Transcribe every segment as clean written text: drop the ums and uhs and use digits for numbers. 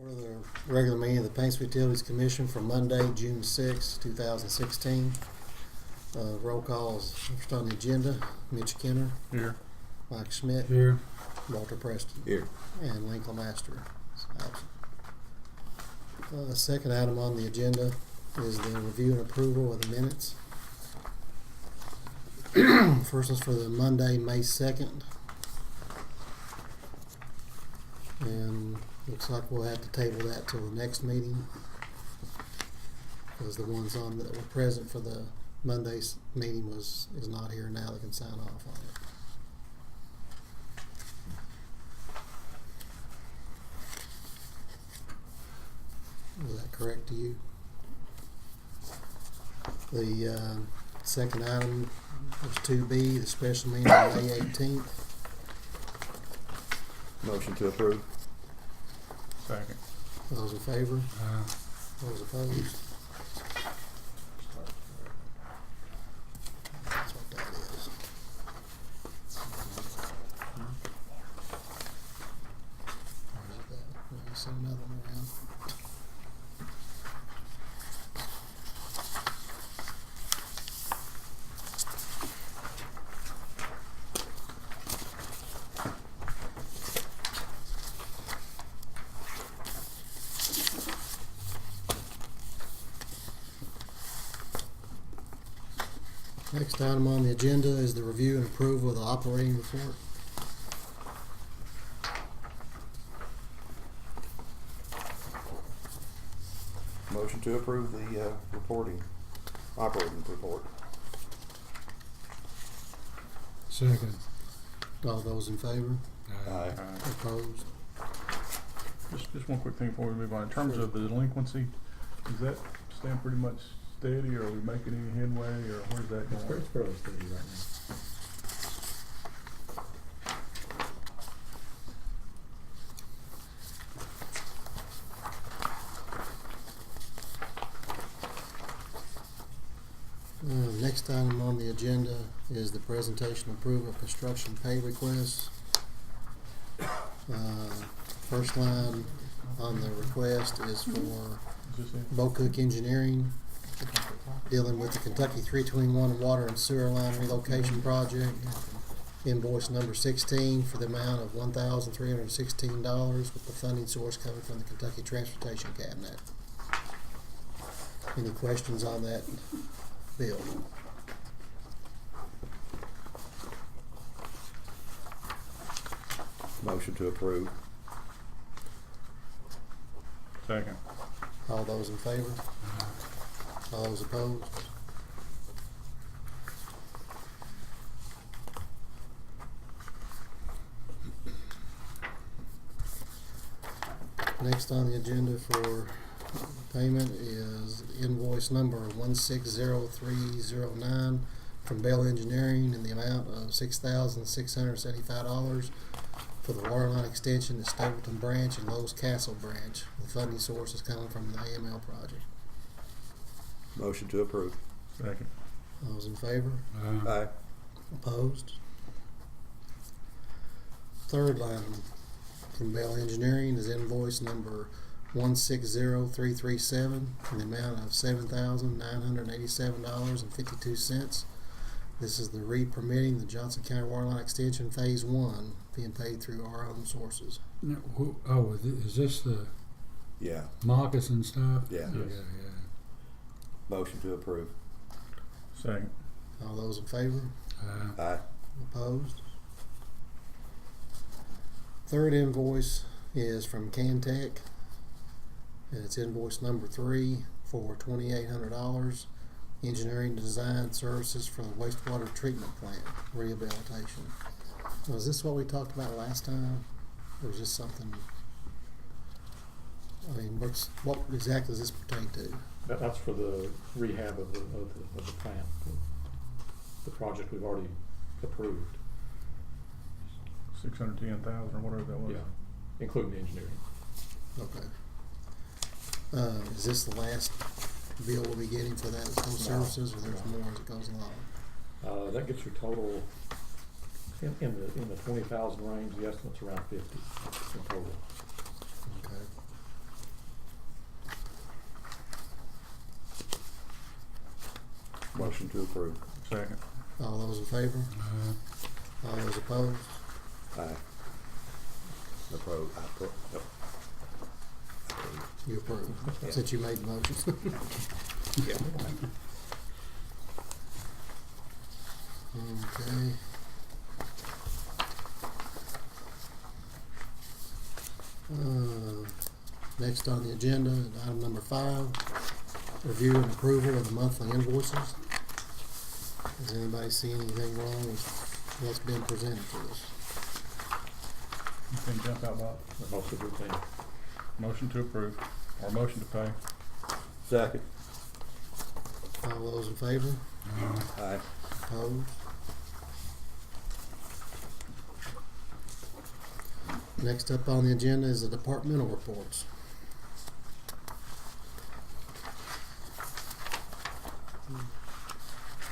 For the regular meeting of the Paintsville Utilities Commission for Monday, June 6, 2016. Roll calls first on the agenda. Mitch Kenner. Here. Mike Schmidt. Here. Walter Preston. Here. And Lincoln Master is absent. Second item on the agenda is the review and approval of the minutes. First is for the Monday, May 2nd. And looks like we'll have to table that till the next meeting, because the ones on that were present for the Monday's meeting is not here now. They can sign off on it. Is that correct to you? The second item was 2B, the special meeting on May 18th. Motion to approve. Second. Those in favor? Those opposed? That's what that is. Or is it that? Maybe send another one around. Next item on the agenda is the review and approval of the operating report. Motion to approve the operating report. Second. All those in favor? Aye. Opposed? Just one quick thing before we move on. In terms of the delinquency, is that staying pretty much steady, or are we making any headway, or where's that going? It's fairly steady right now. Next item on the agenda is the presentation and approval of construction pay requests. First line on the request is for Is this it? Bocook Engineering, dealing with the Kentucky 321 Water and Sewer Line Relocation Project. Invoice number 16 for the amount of $1,316, with the funding source coming from the Kentucky Transportation Cabinet. Any questions on that bill? Motion to approve. Second. All those in favor? All those opposed? Next on the agenda for payment is invoice number 160309 from Bell Engineering in the amount of $6,675 for the water line extension to Stapleton Branch and Lowe's Castle Branch. The funding source is coming from the AML project. Motion to approve. Second. All those in favor? Aye. Opposed? Third line from Bell Engineering is invoice number 160337 in the amount of $7,987.52. This is the re-permitting the Johnson County Waterline Extension Phase 1 being paid through our own sources. No, is this the Yeah. moccasin stuff? Yeah. Yeah, Yes. yeah. Motion to approve. Second. All those in favor? Aye. Opposed? Third invoice is from Cantech. It's invoice number 3 for $2,800. Engineering design services for the wastewater treatment plant rehabilitation. Was this what we talked about last time, or is this something? I mean, what exactly does this pertain to? That's for the rehab of the plant, the project we've already approved. 610,000 or whatever that was. Yeah, including the engineering. Okay. Is this the last bill we'll be getting for those services, or there's more as it goes along? That gets your total in the 20,000 range. The estimate's around 50 in total. Okay. Motion to approve. Second. All those in favor? All those opposed? Aye. Approve. Yep. Approve. You approve, Yeah. since you made the motion. Yeah. Okay. Next on the agenda, item number 5, review and approval of the monthly invoices. Does anybody see anything wrong with what's been presented to us? Anything jump out, Bob? Most of the thing. Motion to approve, or motion to pay. Second. All those in favor? Aye. Opposed? Next up on the agenda is the departmental reports.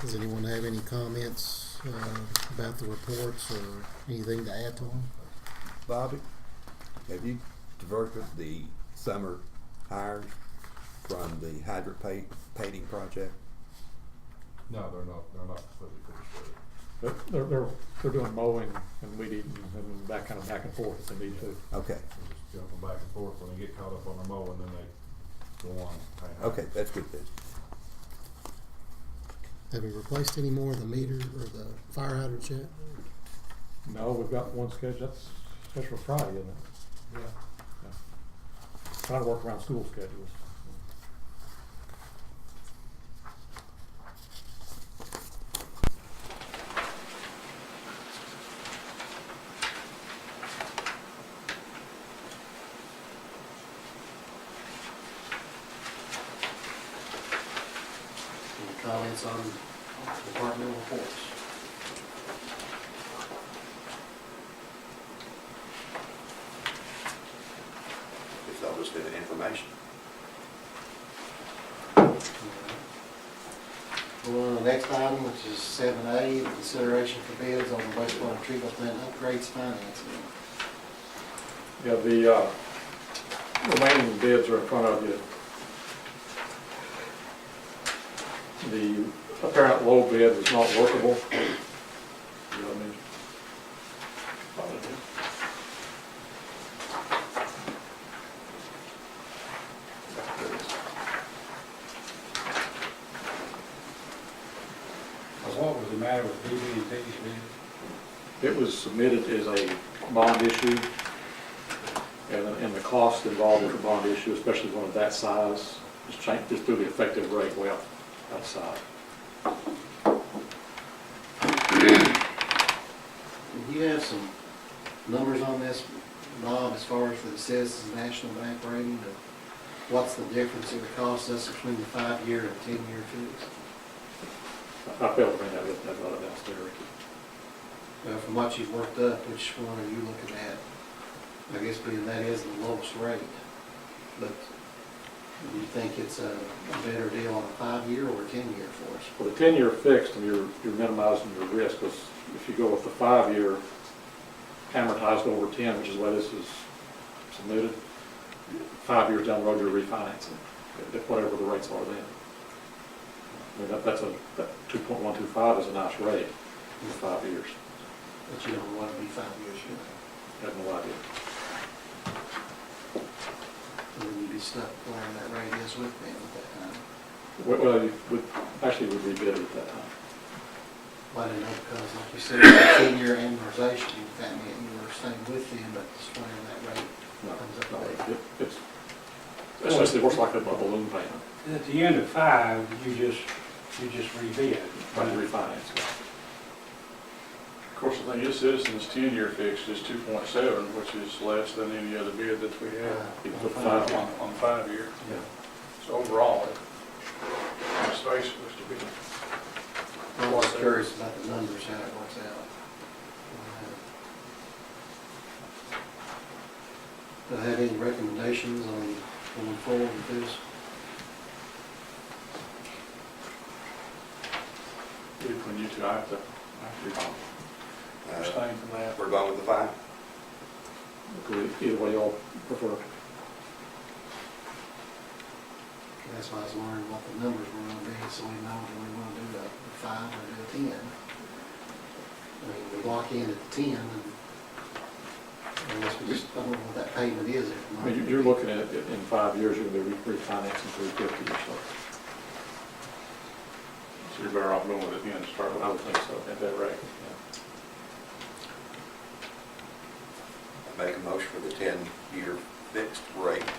Does anyone have any comments about the reports or anything to add to them? Bobby, have you diverted the summer hires from the hydrant painting project? No, they're not completely finished with it. They're doing mowing and weed eating and that kind of back and forth if they need to. Okay, They're just jumping back and forth. When they get caught up on their mowing, then they go on. Paint. okay, that's good then. Have we replaced any more of the meter or the fire hydrants yet? No, we've got one scheduled, that's for Friday, isn't it? Yeah. Trying to work around school schedules. Any comments on departmental reports? If they'll just do the information. Going on to the next item, which is 7A, the consideration for bids on the wastewater treatment plant upgrades financing. Yeah, the remaining bids are in front of you. The apparent low bid is not workable. You know what I mean? What was the matter with BB&T's bid? It was submitted as a bond issue, and the cost involved with the bond issue, especially one of that size, just threw the effective rate way outside. Do you have some numbers on this, Bob, as far as the Citizens National Bank rating? Of what's the difference it would cost us between the 5-year and 10-year fix? I failed to bring that downstairs, Ricky. From what you've worked up, which one are you looking at? I guess being that is the lowest rate, but do you think it's a better deal on a 5-year or a 10-year for us? Well, the 10-year fixed, and you're minimizing your risk, because if you go with the 5-year amortized over 10, which is the way this is submitted, 5 years down the road, you're refinancing, whatever the rates are then. I mean, that 2.125 is a nice rate for 5 years. But you don't want to be 5 years, you know, I have no idea. and then you'd be stuck where that rate is with them at that time. Well, you would, actually would rebid it at that time. Well, I didn't know, because like you said, it's a 10-year amortization, that meant you were staying with them, but just whenever that rate No, comes up no, to date. it's essentially works like a balloon payment, At the end of 5, you just rebid. like refinance. Of course, the thing is, Citizens' 10-year fixed is 2.7, which is less than any other bid that we have You put 5 years. on 5-year. Yeah. So overall, let's face it, was to be. I'm just curious about the numbers, how it works out. Do I have any recommendations on going forward with this? Between you two, I have to abstain from that. We're going with the 5? Either way y'all prefer. That's why I was learning what the numbers were gonna be, so we know do we wanna do a 5 or do a 10. I mean, we lock in at 10, and unless we just, I don't know what that payment is. I mean, you're looking at, it in 5 years, you're gonna be refinancing 350 or so. So you're better off going with it, and start with, I would think so, at that rate. I make a motion for the 10-year fixed rate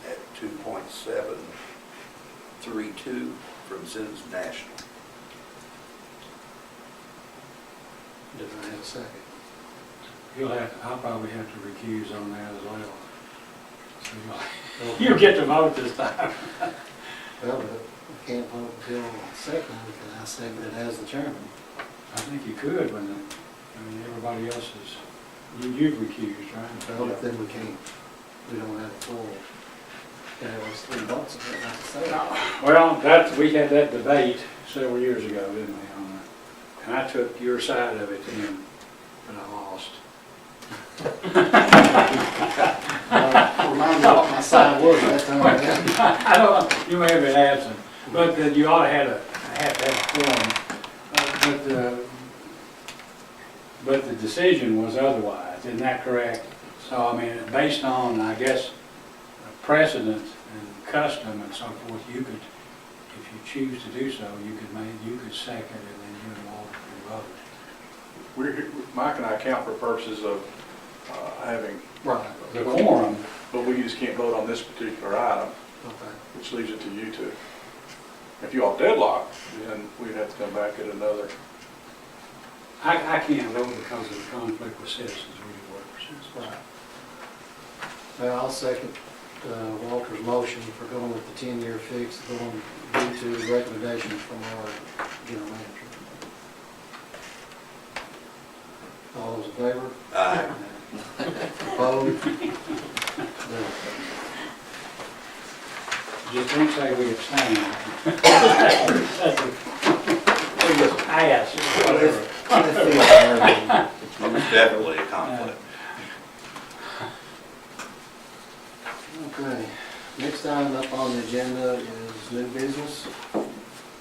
at 2.732 from Citizens National. Does I have a second? I'll probably have to recuse on that as well. So you get to vote this time. Well, but we can't vote until second, because I seconded it as the chairman. I think you could when, everybody else is, you've recused, right? Well, but then we can't, we don't have a full, yeah, it was 3 votes, I have to say. Well, we had that debate several years ago, didn't we, on that? And I took your side of it then, but I lost. Remind me what my side was that time. I don't know, you may have been absent, but you ought to have to have a quorum. But the decision was otherwise, isn't that correct? So, I mean, based on, I guess, precedent and custom and so forth, you could, if you choose to do so, you could second it and then you and Walter could vote. Mike and I count for purposes of having, Right. The quorum, but we just can't vote on this particular item, Okay. which leaves it to you two. If you all deadlock, then we'd have to come back at another. I can't vote because of the conflict with citizens, we work for citizens. Right. Well, I'll second Walter's motion for going with the 10-year fix, going due to recommendations from our general manager. All those in favor? Aye. Opposed? Just don't say we abstain. We just pass, whatever. It's definitely a conflict. Okay, next item up on the agenda is new business.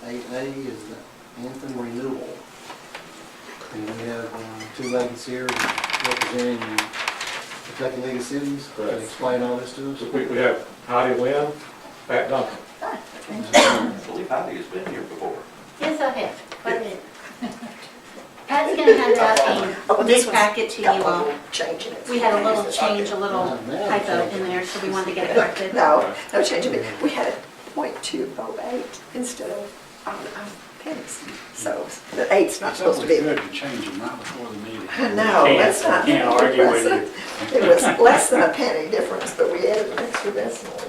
8A is the anthem renewal. And we have 2 ladies here representing the Kentucky League of Cities. Can you explain all this to us? We have Heidi Lynn, Pat Duncan. I believe Heidi has been here before. Yes, I have, quite a bit. Pat's gonna hand out a big packet to you all. Changing it. We had a little change, a little typo in there, so we wanted to get it corrected. No change of it. We had .208 instead of pennies. So the 8's not It's supposed to always be. good to change them right before the meeting. No, that's not. Can't argue with you. It was less than a penny difference, but we added an extra decimal.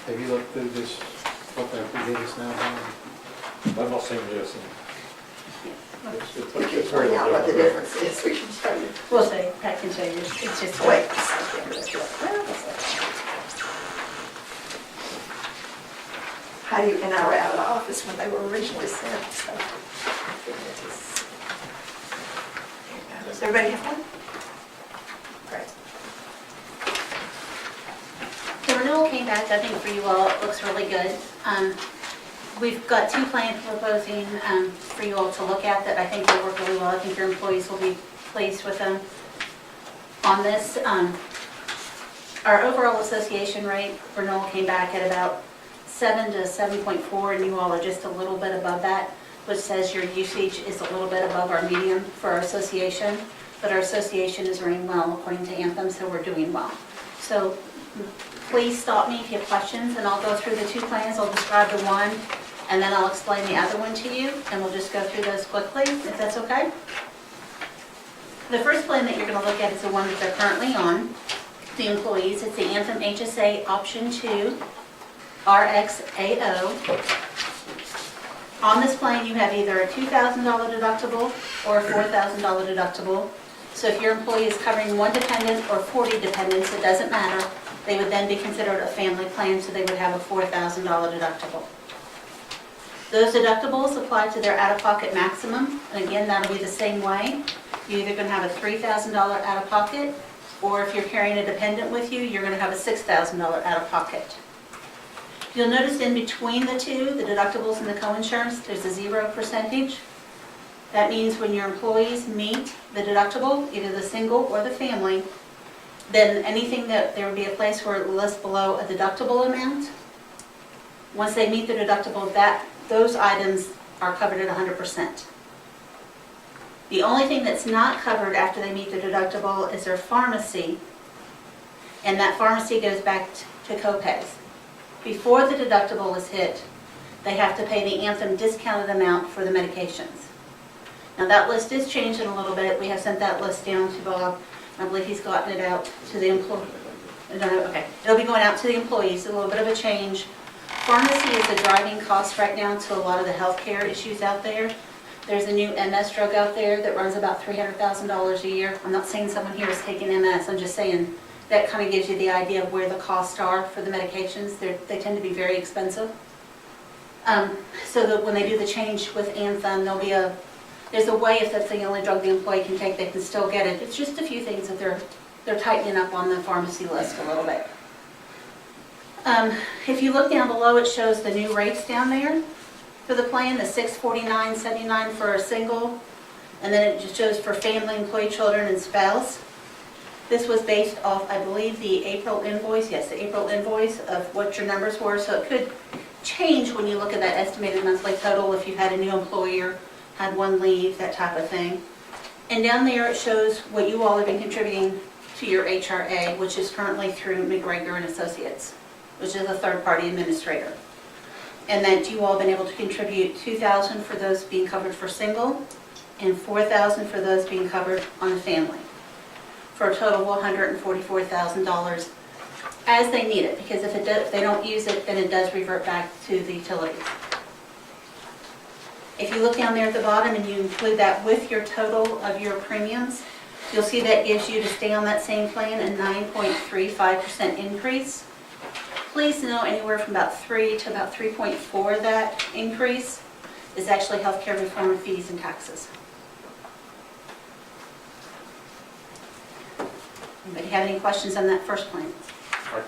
Have you looked through this, what they're giving us now, Bob? I've not seen this. We should point out what the difference is. We should show you. We'll see, Pat can show you, it's just. Wait. Heidi and I were out of the office when they were originally sent, so. Does everybody have one? Great. The renewal came back, I think for you all, it looks really good. We've got 2 plans proposing for you all to look at that I think will work really well. I think your employees will be pleased with them on this. Our overall association rate renewal came back at about 7 to 7.4, and you all are just a little bit above that, which says your usage is a little bit above our median for our association, but our association is running well according to Anthem, so we're doing well. So please stop me if you have questions, and I'll go through the 2 plans. I'll describe the one, and then I'll explain the other one to you, and we'll just go through those quickly, if that's okay. The first plan that you're going to look at is the one that they're currently on, the employees. It's the Anthem HSA Option 2 RXAO. On this plan, you have either a $2,000 deductible or a $4,000 deductible. So if your employee is covering 1 dependent or 40 dependents, it doesn't matter. They would then be considered a family plan, so they would have a $4,000 deductible. Those deductibles apply to their out-of-pocket maximum, and again, that'll be the same way. You're either going to have a $3,000 out-of-pocket or if you're carrying a dependent with you, you're gonna have a $6,000 out-of-pocket. You'll notice in between the two, the deductibles and the co-insurance, there's a 0%. That means when your employees meet the deductible, either the single or the family, then anything that, there would be a place where it lists below a deductible amount. Once they meet the deductible, those items are covered at 100%. The only thing that's not covered after they meet the deductible is their pharmacy, and that pharmacy goes back to co-pays. Before the deductible is hit, they have to pay the Anthem discounted amount for the medications. Now that list is changing a little bit. We have sent that list down to Bob. I believe he's gotten it out to the employee. Okay, it'll be going out to the employees, a little bit of a change. Pharmacy is a driving cost right now to a lot of the healthcare issues out there. There's a new MS drug out there that runs about $300,000 a year. I'm not saying someone here is taking MS, I'm just saying that kind of gives you the idea of where the costs are for the medications. They tend to be very expensive. So that when they do the change with Anthem, there's a way, if that's the only drug the employee can take, they can still get it. It's just a few things that they're tightening up on the pharmacy list a little bit. If you look down below, it shows the new rates down there for the plan, the $649.79 for a single, and then it just shows for family, employee, children, and spouse. This was based off, I believe, the April invoice, yes, the April invoice of what your numbers were, so it could change when you look at that estimated monthly total if you had a new employer, had one leave, that type of thing. And down there it shows what you all have been contributing to your HRA, which is currently through McGregor and Associates, which is a third-party administrator. And that you all have been able to contribute $2,000 for those being covered for single and $4,000 for those being covered on a family, for a total of $144,000 as they need it, because if they don't use it, then it does revert back to the utilities. If you look down there at the bottom and you include that with your total of your premiums, you'll see that gives you, to stay on that same plan, a 9.35% increase. Please know anywhere from about 3 to about 3.4 of that increase is actually healthcare reform fees and taxes. Anybody have any questions on that first plan?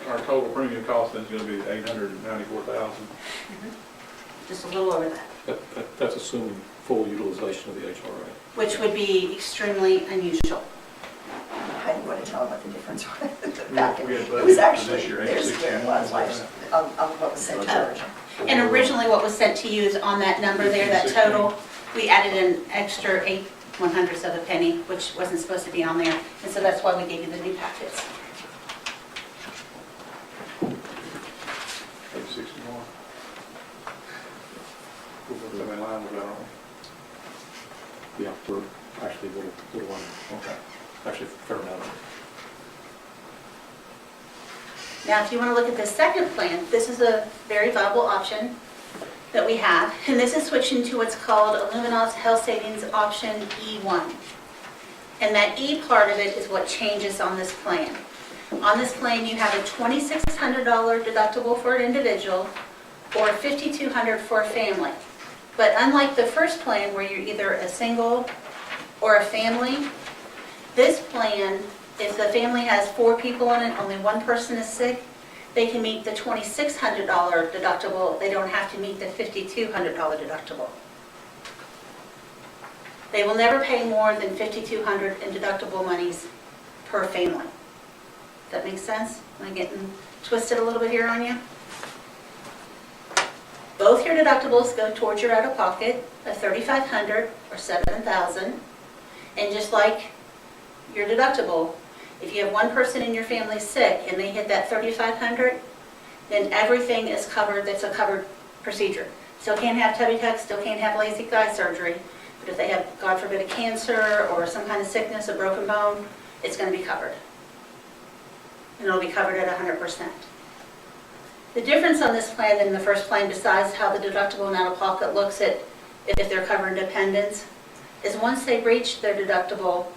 Our total premium cost is gonna be $894,000. Just a little over that, That's assuming full utilization of the HRA. which would be extremely unusual. How do you want to tell what the difference was? We had It budgeted was for actually, this year, there's where it was last, of what was sent to Oh. original. And originally what was sent to you is on that number there, that total, we added an extra 8/100ths of a penny, which wasn't supposed to be on there, and so that's why we gave you the new packets. Page 61. We're in line with that, aren't we? Yeah, we're actually a little under, Okay. actually a fair amount. Now, if you want to look at the second plan, this is a very viable option that we have, and this is switching to what's called Illuminos Health Savings Option E1. And that E part of it is what changes on this plan. On this plan, you have a $2,600 deductible for an individual or $5,200 for a family. But unlike the first plan where you're either a single or a family, this plan, if the family has 4 people in it, only one person is sick, they can meet the $2,600 deductible. They don't have to meet the $5,200 deductible. They will never pay more than $5,200 in deductible monies per family. Does that make sense? Am I getting twisted a little bit here on you? Both your deductibles go towards your out-of-pocket of $3,500 or $7,000. And just like your deductible, if you have one person in your family sick and they hit that $3,500, then everything is covered. That's a covered procedure. Still can't have tummy tuck, still can't have LASIK eye surgery, but if they have, God forbid, a cancer or some kind of sickness, a broken bone, it's going to be covered. And it'll be covered at 100%. The difference on this plan than the first plan, besides how the deductible and out-of-pocket looks at if they're covering dependents, is once they reach their deductible,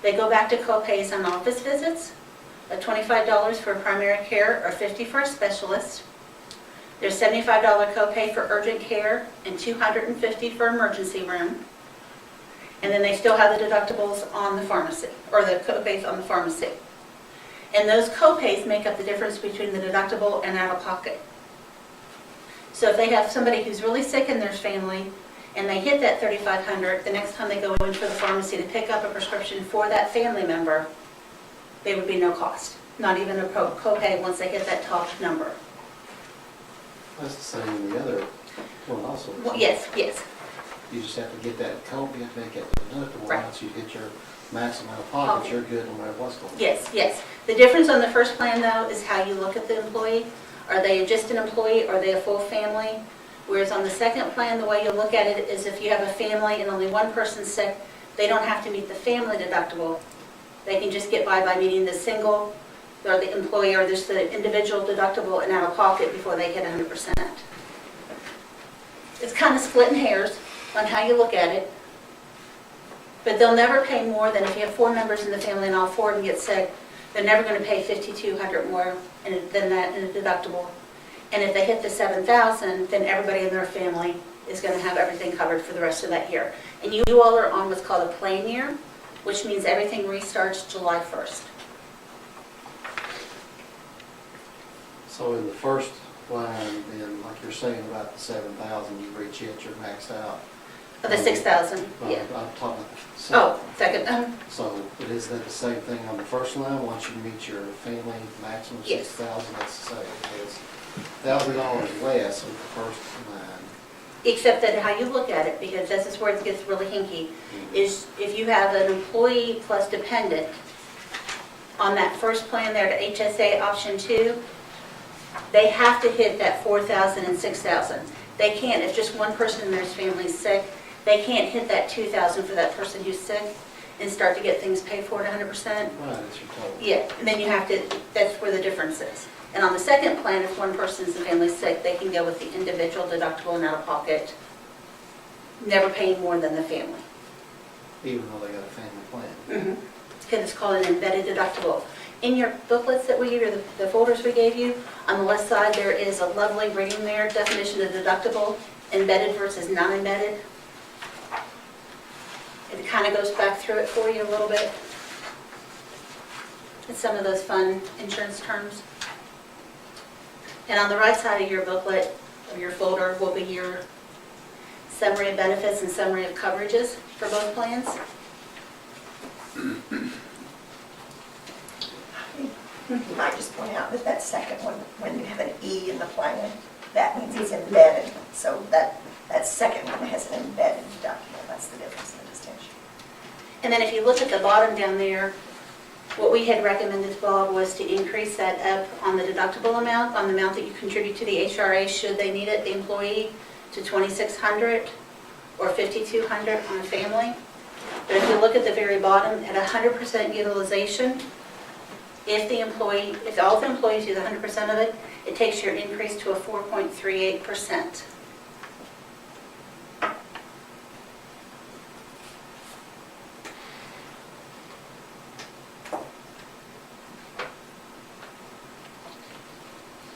they go back to co-pays on office visits, of $25 for primary care or $50 for a specialist. There's $75 copay for urgent care and $250 for emergency room. And then they still have the deductibles on the pharmacy, or the copays on the pharmacy. And those co-pays make up the difference between the deductible and out-of-pocket. So if they have somebody who's really sick in their family and they hit that $3,500, the next time they go into the pharmacy to pick up a prescription for that family member, there would be no cost, not even a co-pay once they hit that top number. That's the same in the other one also. Well, yes, yes, You just have to get that code, you have to make it deductible. Right. Once you hit your maximum out of pocket, you're good no matter what's going on. yes, yes. The difference on the first plan, though, is how you look at the employee. Are they just an employee, or are they a full family? Whereas on the second plan, the way you look at it is if you have a family and only one person's sick, they don't have to meet the family deductible. They can just get by meeting the single, or the employee, or just the individual deductible and out-of-pocket before they hit 100%. It's kind of splitting hairs on how you look at it. But they'll never pay more than if you have 4 members in the family and all 4 of them get sick, they're never going to pay $5,200 more than that in a deductible. And if they hit the $7,000, then everybody in their family is going to have everything covered for the rest of that year. And you all are on what's called a plan year, which means everything restarts July 1st. So in the first line, then, like you're saying about the 7,000, you reach it, you're maxed out. Of the 6,000, I'm yeah. talking about the second. Oh, second, So is that the same thing on the first line? Once you meet your family maximum Yes. 6,000, that's the same. It's $1,000 less with the first line. except that how you look at it, because this is where it gets really hinky, is if you have an employee plus dependent, on that first plan there to HSA option 2, they have to hit that 4,000 and 6,000. They can't, if just one person in their family is sick, they can't hit that 2,000 for that person who's sick and start to get things paid for at 100%. Right, that's your total. Yeah, and then you have to, that's where the difference is. And on the second plan, if one person's in the family sick, they can go with the individual deductible and out-of-pocket, never paying more than the family. Even though they got a family plan. Because it's called an embedded deductible. In your booklets that we gave you, the folders we gave you, on the left side, there is a lovely reading there, definition of deductible, embedded versus non-embedded. It kind of goes back through it for you a little bit. It's some of those fun insurance terms. And on the right side of your booklet, of your folder, will be your summary of benefits and summary of coverages for both plans. You might just point out that that second one, when you have an E in the plan, that means it's embedded. So that second one has an embedded deductible. That's the difference in the distinction. And then if you look at the bottom down there, what we had recommended, Bob, was to increase that up on the deductible amount, on the amount that you contribute to the HRA should they need it, the employee, to $2,600 or $5,200 on a family. But if you look at the very bottom, at 100% utilization, if all the employees use 100% of it, it takes your increase to a 4.38%.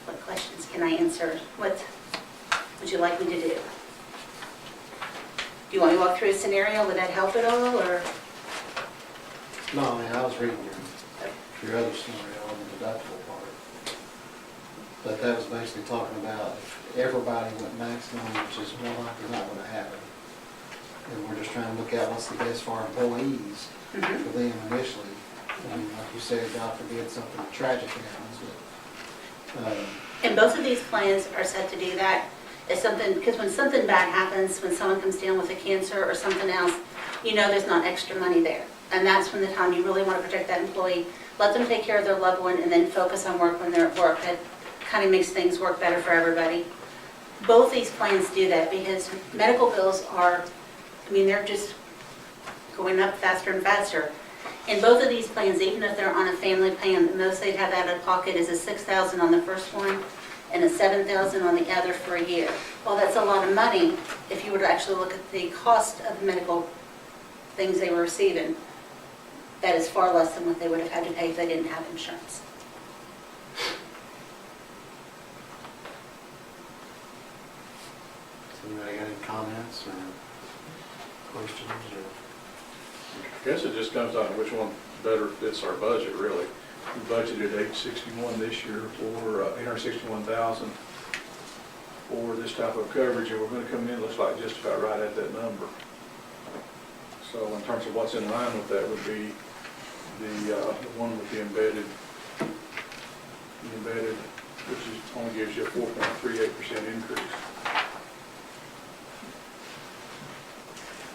What questions can I answer? What would you like me to do? Do you want me to walk through a scenario? Would that help at all, or? No, I mean, I was reading your other scenario on the deductible part. But that was basically talking about if everybody went maximum, which is more likely not gonna happen. And we're just trying to look at what's the best for our employees, for them initially. I mean, like you said, God forbid something tragic happens, but, And both of these plans are set to do that. If something, because when something bad happens, when someone comes down with a cancer or something else, you know there's not extra money there. And that's when the time you really want to protect that employee. Let them take care of their loved one and then focus on work when they're at work. That kind of makes things work better for everybody. Both these plans do that because medical bills are, I mean, they're just going up faster and faster. In both of these plans, even if they're on a family plan, the most they'd have out of pocket is a $6,000 on the first one and a $7,000 on the other for a year. Well, that's a lot of money if you were to actually look at the cost of the medical things they were receiving. That is far less than what they would have had to pay if they didn't have insurance. so anybody got any comments or questions or? I guess it just comes down to which one better fits our budget, really. We budgeted $861 this year for, $861,000 for this type of coverage, and we're gonna come in, looks like just about right at that number. So in terms of what's in line with that would be the one with the embedded, which is, only gives you a 4.38% increase.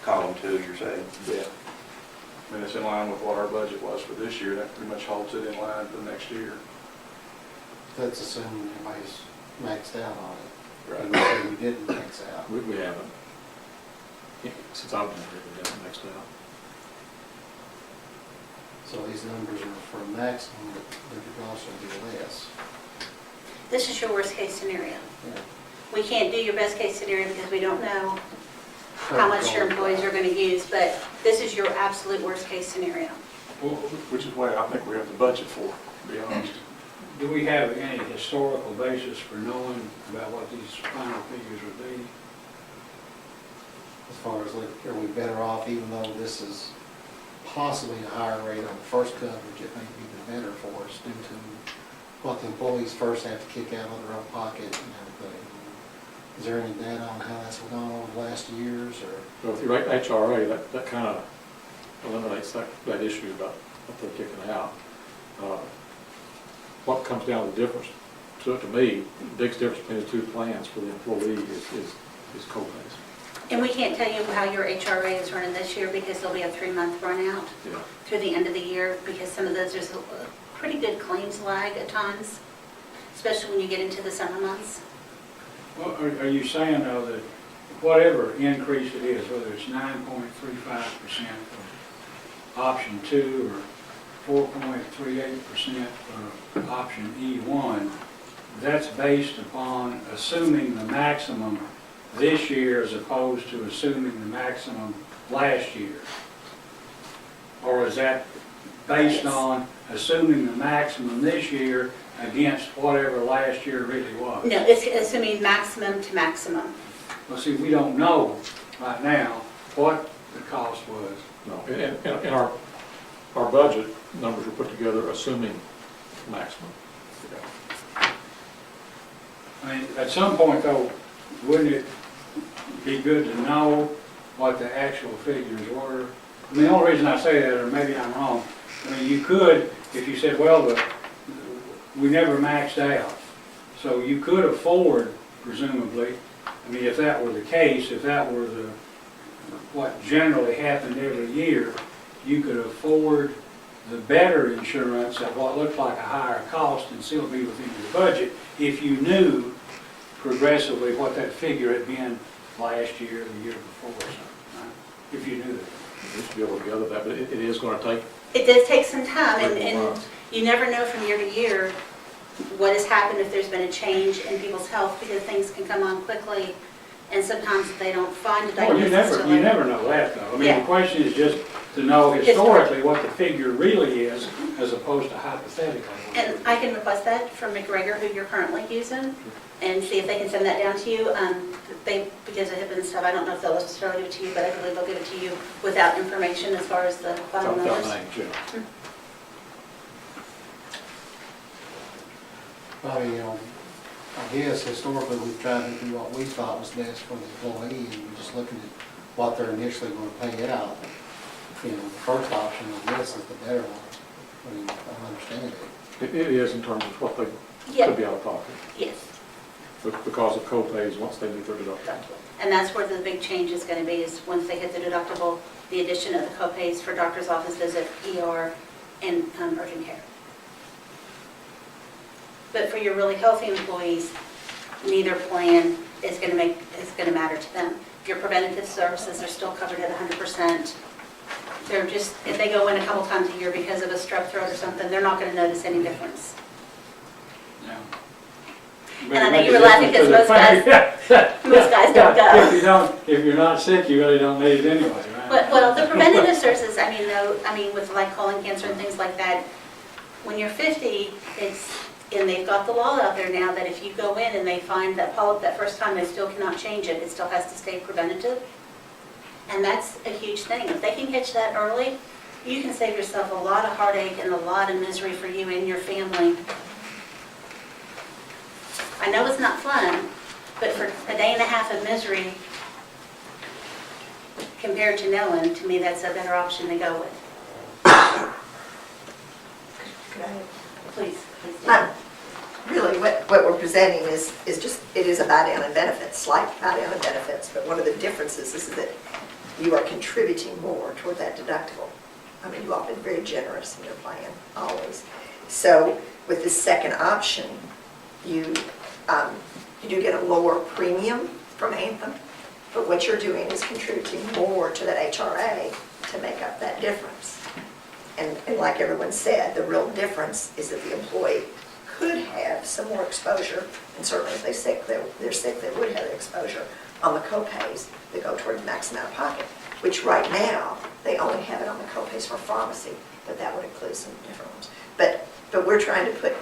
Column 2, you're saying? Yeah. I mean, it's in line with what our budget was for this year. That pretty much holds it in line for next year. That's assuming everybody's maxed out on it. Right. And we say we didn't max out. We haven't. Yeah, since I've been here, we haven't maxed out. So these numbers are for maximum, but there could also be less. This is your worst case scenario. Yeah. We can't do your best case scenario because we don't know how much your employees are going to use, but this is your absolute worst case scenario. Well, which is what I think we have the budget for, to be honest. Do we have any historical basis for knowing about what these final figures would be? As far as, like, are we better off, even though this is possibly a higher rate on the first coverage, it may be the better for us due to what the employees first have to kick out of their own pocket and everything. Is there any data on how that's gone over the last years, or? Well, if you rate HRA, that kind of eliminates that issue about what they're kicking out. What comes down to the difference, to me, the biggest difference between the two plans for the employee is co-pays. And we can't tell you how your HRA is running this year because there'll be a 3-month run out Yeah. through the end of the year because some of those, there's a pretty good claims lag at times, especially when you get into the summer months. Well, are you saying though that whatever increase it is, whether it's 9.35% for option 2 or 4.38% for option E1, that's based upon assuming the maximum this year as opposed to assuming the maximum last year? Or is that based on assuming the maximum this year against whatever last year really was? No, it's assuming maximum to maximum. Well, see, we don't know right now what the cost was. No, and our budget numbers were put together assuming maximum. I mean, at some point though, wouldn't it be good to know what the actual figures were? I mean, the only reason I say that, or maybe I'm wrong, I mean, you could, if you said, well, we never maxed out, so you could afford, presumably, I mean, if that were the case, if that were what generally happened every year, you could afford the better insurance at what looked like a higher cost and still be within your budget if you knew progressively what that figure had been last year, the year before, or something, right? If you knew that. We should be able to gather that, but it is going to take. It does take some time, and you never know from year to year what has happened if there's been a change in people's health because things can come on quickly, and sometimes they don't find a Well, diagnosis till you later. never know that though. I mean, Yeah. the question is just to know historically what the figure really is as opposed to hypothetically. And I can request that from McGregor, who you're currently using, and see if they can send that down to you. Because of HIPAA and stuff, I don't know if they'll necessarily give it to you, but I believe they'll give it to you without information as far as the final Without numbers. names, yeah. I mean, I guess historically, we've tried to do what we thought was best for the employee, and we're just looking at what they're initially going to pay out. You know, the first option, I guess, is the better one. I mean, I understand it. It is in terms of what they Yeah. could be out of pocket. Yes. Because of co-pays once they meet their deductible. And that's where the big change is going to be, is once they hit the deductible, the addition of the copays for doctor's office visit, ER, and urgent care. But for your really healthy employees, neither plan is going to matter to them. Your preventative services are still covered at 100%. They're just, if they go in a couple times a year because of a strep throat or something, they're not going to notice any difference. Yeah. And I know you were laughing because most guys don't go. If you're not sick, you really don't need it anyway, right? Well, the preventative services, I mean, with like colon cancer and things like that, when you're 50, and they've got the law out there now that if you go in and they find that polyp that first time, they still cannot change it. It still has to stay preventative. And that's a huge thing. If they can catch that early, you can save yourself a lot of heartache and a lot of misery for you and your family. I know it's not fun, but for a day and a half of misery compared to knowing, to me, that's a better option to go with. Could I- Please, please do. Really, what we're presenting is just, it is a buy down in benefits, slight buy down in benefits, but one of the differences is that you are contributing more toward that deductible. I mean, you all have been very generous in your plan, always. So with this second option, you do get a lower premium from Anthem, but what you're doing is contributing more to that HRA to make up that difference. And like everyone said, the real difference is that the employee could have some more exposure, and certainly if they're sick, they would have the exposure on the co-pays that go toward the maximum out of pocket, which right now, they only have it on the co-pays for pharmacy, but that would include some different ones. But we're trying to put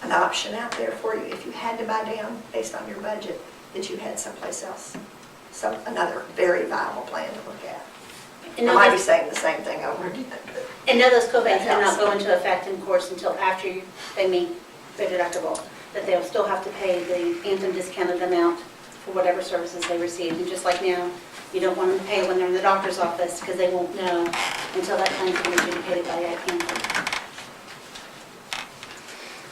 an option out there for you, if you had to buy down based on your budget, that you had someplace else, another very viable plan to look at. And I know might be those- saying the same thing over again, but and know those co-pays do not go into effect, in course, until after they meet their deductible, that they'll still have to pay the Anthem discounted amount for whatever services they receive. And just like now, you don't want them to pay when they're in the doctor's office, because they won't know until that claim's been adjudicated by Anthem.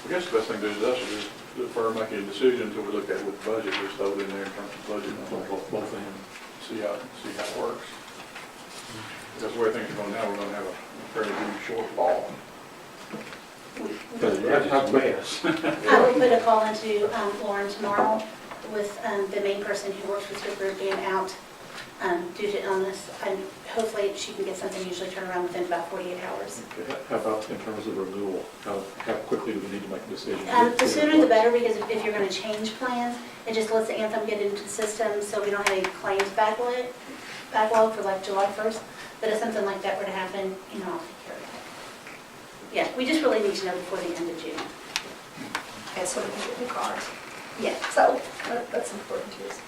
I guess the best thing to do is us is defer making a decision until we look at it with the budget, just throw it in there in terms of budget, and Both of them. see how it works. Because the way things are going now, we're gonna have a fairly huge shortfall. But that's a mess. I will put a call into Lauren tomorrow with the main person who works with your group being out due to illness. And hopefully she can get something usually turned around within about 48 hours. Okay, how about in terms of renewal? How quickly do we need to make a decision? The sooner the better, because if you're going to change plans, it just lets the Anthem get into the system so we don't have any claims backlog for like July 1st. But if something like that were to happen, you know, I'll take care of that. Yeah, we just really need to know before the end of June. and so we can get new cars. Yeah. So that's important to us.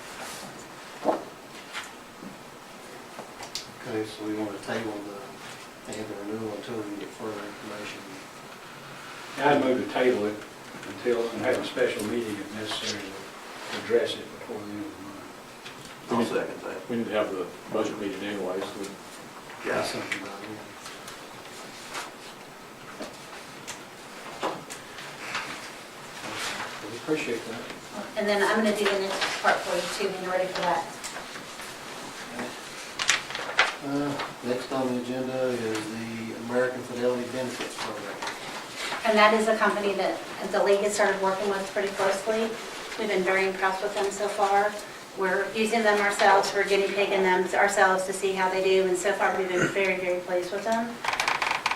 Okay, so we want to table the Anthem renewal until we get further information. I'd move to table it until, and have a special meeting if necessary to address it before the end of the month. I'll second that. We need to have the budget meeting anyway, so Yeah. Something about it. We appreciate that. And then I'm going to do the next part for you too, when you're ready for that. Next on the agenda is the American Fidelity Benefits Program. And that is a company that the league has started working with pretty closely. We've been very impressed with them so far. We're using them ourselves, we're guinea pigging them ourselves to see how they do, and so far we've been very, very pleased with them.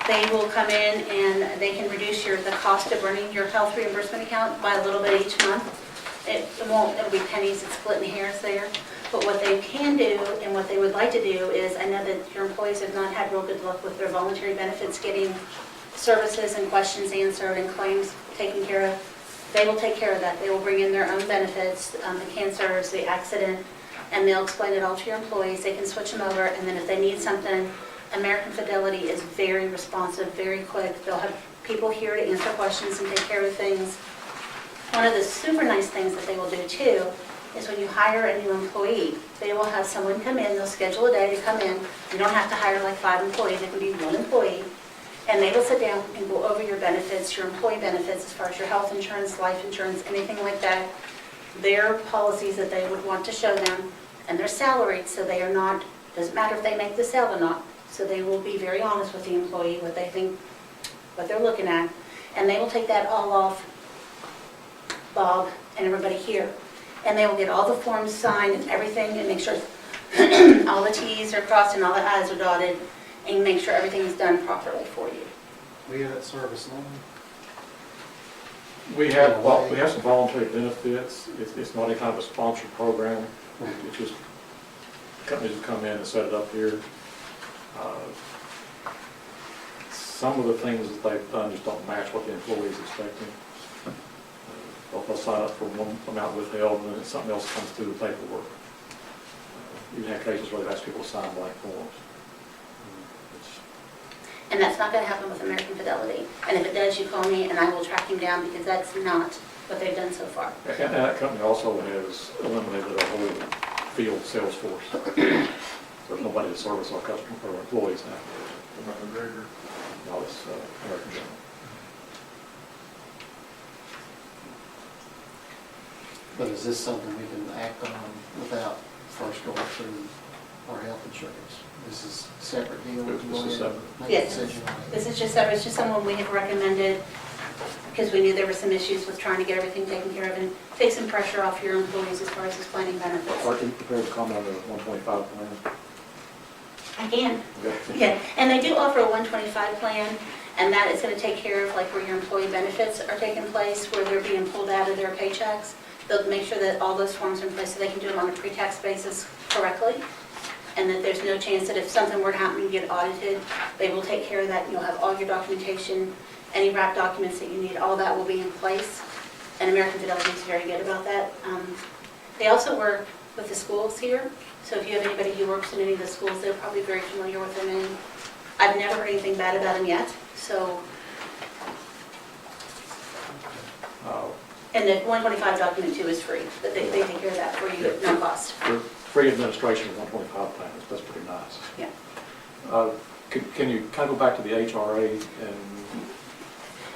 They will come in and they can reduce the cost of running your health reimbursement account by a little bit each month. It'll be pennies, it's splitting hairs there. But what they can do and what they would like to do is, I know that your employees have not had real good luck with their voluntary benefits getting services and questions answered and claims taken care of. They will take care of that. They will bring in their own benefits, the cancers, the accident, and they'll explain it all to your employees. They can switch them over, and then if they need something, American Fidelity is very responsive, very quick. They'll have people here to answer questions and take care of things. One of the super nice things that they will do too is when you hire a new employee, they will have someone come in, they'll schedule a day to come in. You don't have to hire like 5 employees, it can be 1 employee. And they will sit down and go over your benefits, your employee benefits, as far as your health insurance, life insurance, anything like that. Their policies that they would want to show them, and they're salaried, so they are not, doesn't matter if they make the sale or not. So they will be very honest with the employee, what they think, what they're looking at. And they will take that all off Bob and everybody here. And they will get all the forms signed and everything and make sure all the T's are crossed and all the I's are dotted, and make sure everything is done properly for you. We have that service on. we have some voluntary benefits. It's not any kind of a sponsored program. It's just companies that come in and set it up here. Some of the things that they've done just don't match what the employee is expecting. They'll sign up for one amount withheld, and then something else comes through the paperwork. Even had cases where they've asked people to sign blank forms. And that's not gonna happen with American Fidelity. And if it does, you call me and I will track him down, because that's not what they've done so far. And that company also has eliminated our whole field sales force. There's nobody to service our customers or employees now. McGregor. Now it's American General. But is this something we can act on without first going through our health insurance? This is a separate deal? This is Go ahead and separate. make a Yes. decision on it. This is just, it's just someone we have recommended, because we knew there were some issues with trying to get everything taken care of and take some pressure off your employees as far as explaining benefits. Are you prepared to comment on the 125 plan? I can. Okay. Yeah, and they do offer a 125 plan, and that is gonna take care of like where your employee benefits are taking place, where they're being pulled out of their paychecks. They'll make sure that all those forms are in place so they can do them on a pre-tax basis correctly, and that there's no chance that if something were to happen and get audited, they will take care of that. You'll have all your documentation, any wrap documents that you need, all that will be in place. And American Fidelity is very good about that. They also work with the schools here, so if you have anybody who works in any of the schools, they're probably very familiar with their name. I've never heard anything bad about them yet, so, and the 125 document too is free, but they take care of that for you, no cost. For free administration of 125 plan, that's pretty nice. Yeah. Can you kind of go back to the HRA and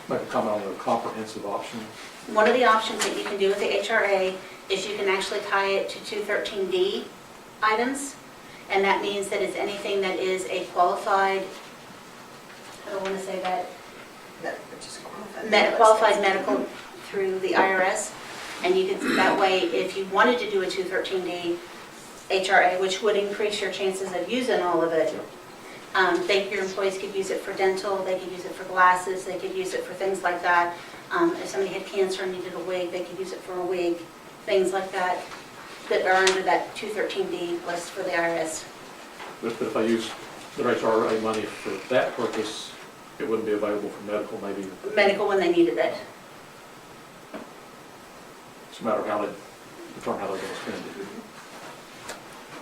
make a comment on the comprehensive option? One of the options that you can do with the HRA is you can actually tie it to 213D items, and that means that it's anything that is a qualified, I don't want to say that, Which is qualified. qualified medical through the IRS, and you can, that way, if you wanted to do a 213D HRA, which would increase your chances of using all of it, your employees could use it for dental, they could use it for glasses, they could use it for things like that. If somebody had cancer and needed a wig, they could use it for a wig, things like that, that are under that 213D list for the IRS. But if I use the HRA money for that purpose, it wouldn't be available for medical, maybe? Medical when they needed it. It's a matter of how they determine how they're going to spend it.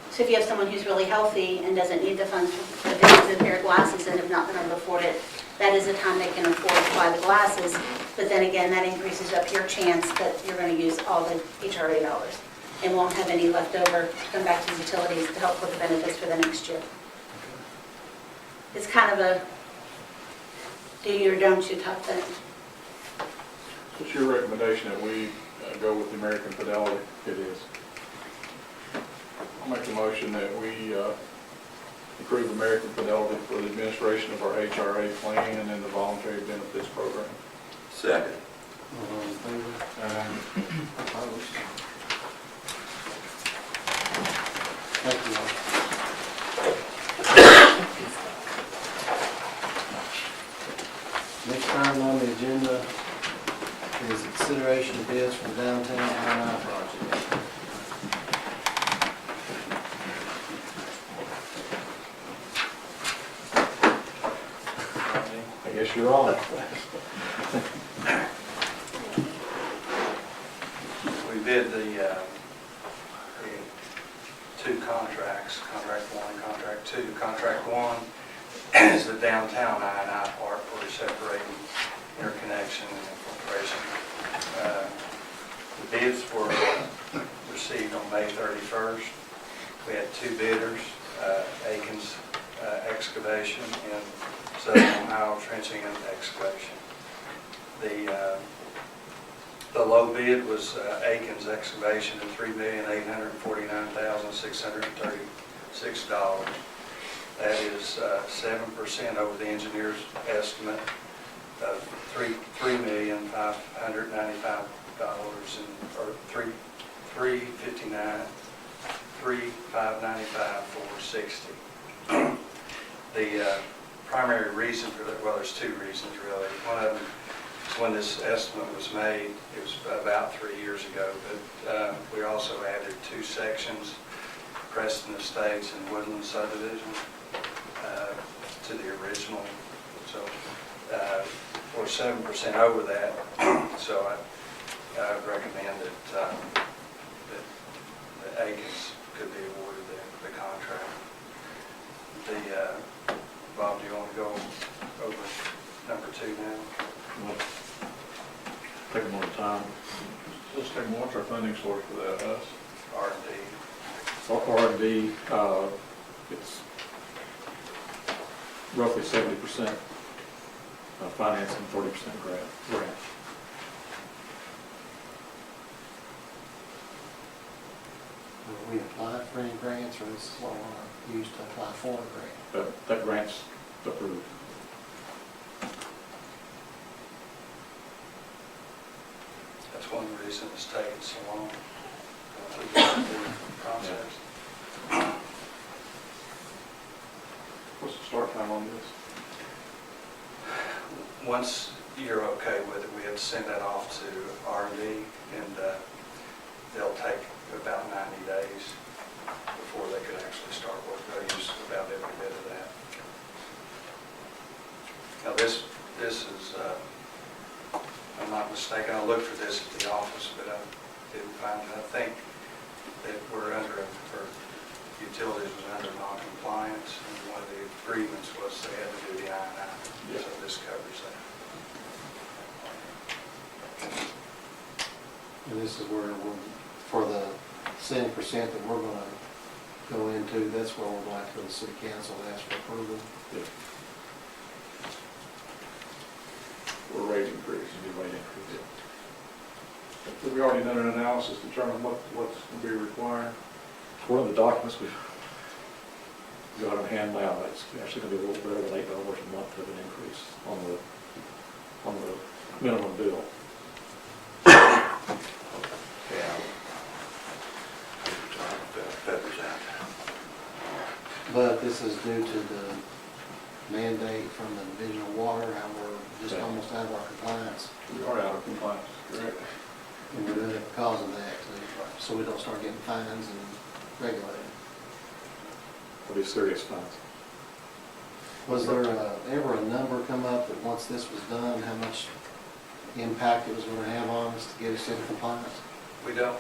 So if you have someone who's really healthy and doesn't need the funds for a pair of glasses and have not been able to afford it, that is the time they can afford to buy the glasses. But then again, that increases up your chance that you're going to use all the HRA dollars and won't have any left over to come back to the utilities to help with the benefits for the next year. It's kind of a do you or don't you type thing. So it's your recommendation that we go with the American Fidelity? It is. I'll make the motion that we approve American Fidelity for the administration of our HRA plan and then the voluntary benefits program. Second. All in favor? Opposed? Thank you all. Next item on the agenda is consideration of bids for the downtown I&I project. I guess you're on. We bid the two contracts, contract one and contract two. Contract one is the downtown I&I part for separating interconnection and infiltration. The bids were received on May 31st. We had two bidders, Aikens Excavation and Southern Ohio Trenching and Excavation. The low bid was Aikens Excavation at $3,849,636. That is 7% over the engineer's estimate of $3,595,000 or $3,595,460. The primary reason for that, well, there's two reasons really. One of them is when this estimate was made, it was about 3 years ago, but we also added two sections, Preston Estates and Woodland Subdivision, to the original. So we're 7% over that, so I recommend that Aikens could be awarded the contract. Bob, do you want to go over number 2 now. Well, take them one at a time. Let's take what's our funding source for that, us? R&D. R&D, it's roughly 70% financing, 40% grant. Will we apply for any grants, or this is what we're gonna use to apply for a grant? That grant's approved. That's one reason it's taken so long to go through the process. What's the start time on this? Once you're okay with it, we have to send that off to R&D, and they'll take about 90 days before they could actually start work. They'll use about every bit of that. Now this is, I'm not mistaken, I looked for this at the office, but I didn't find it. I think that we're under, or utilities was under non-compliance, and one of the agreements was they had to do the I-9, so this covers that. And this is where we're, for the 70% that we're gonna go into, that's where we're going to go to the city council and ask for approval. Or rate increase? Rate increase. Have we already done an analysis to determine what's going to be required? One of the documents we've got on hand now, it's actually going to be a little better than $8 a month of an increase on the minimum bill. Yeah. Peppers out. But this is due to the mandate from the Division of Water, how we're just Okay. almost out of our compliance. We are out of compliance, correct? And we're doing it because of that, so we don't start getting fines and regulated. It'll be serious fines. Was there ever a number come up that once this was done, how much impact it was going to have on us to get us into compliance? We don't,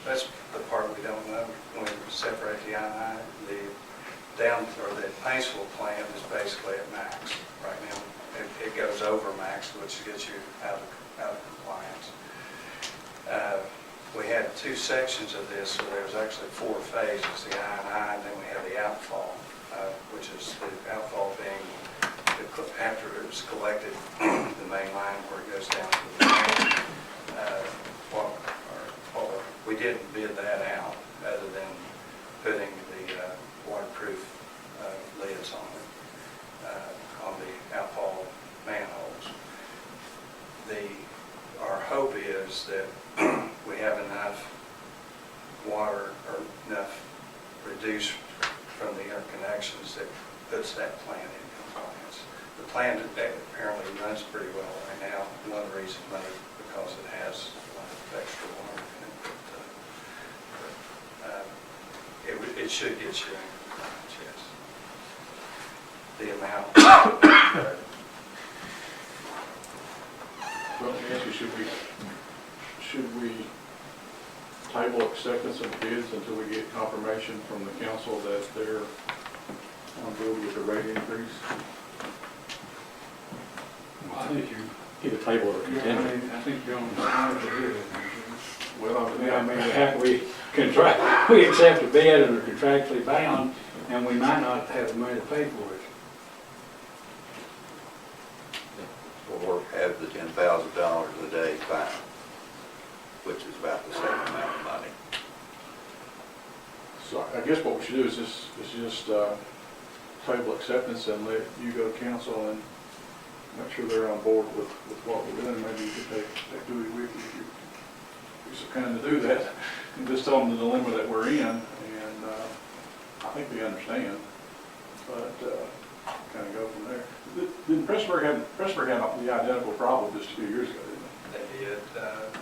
that's the part we don't know. When we separate the I-9, the Paintsville plant is basically at max right now. It goes over max, which gets you out of compliance. We had 2 sections of this, so there was actually 4 phases, the I-9, then we have the outfall, which is the outfall being, after it was collected, the main line where it goes down to the we didn't bid that out, other than putting the waterproof lids on the outfall manholes. Our hope is that we have enough water, or enough reduced from the interconnections that puts that plant in compliance. The plant apparently runs pretty well right now. One reason may because it has a lot of extra water in it. But it should get you in compliance, yes. The amount. Well, let me ask you, should we table acceptance of bids until we get confirmation from the council that they're on board with the rate increase? I think you, Either table or continue. I think you're on the side of it. Well, I mean, we accept a bid and are contractually bound, and we might not have the money to pay for it. Or have the $10,000 a day fine, which is about the same amount of money. so I guess what we should do is just table acceptance and let you go to council and make sure they're on board with what we're doing. Maybe you could take Dewey with you if you're so kind to do that, and just tell them the dilemma that we're in, and I think they understand, but kind of go from there. Didn't Pressburg had the identical problem just a few years ago, didn't they? They did.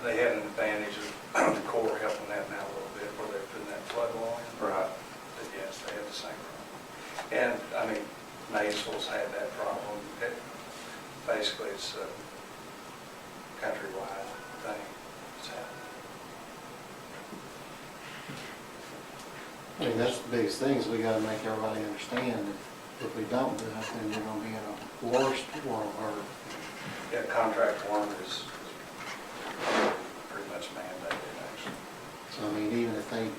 They had an advantage of the Corps helping that now a little bit, where they're putting that flood wall in. Right. But yes, they had the same problem. And, I mean, Maysville's had that problem. Basically, it's a countrywide thing that's happening. I mean, that's the biggest thing, is we gotta make everybody understand that If we don't do it, then you're gonna be in a worse world, or Yeah, contract one is pretty much mandated, actually. so I mean, even if they,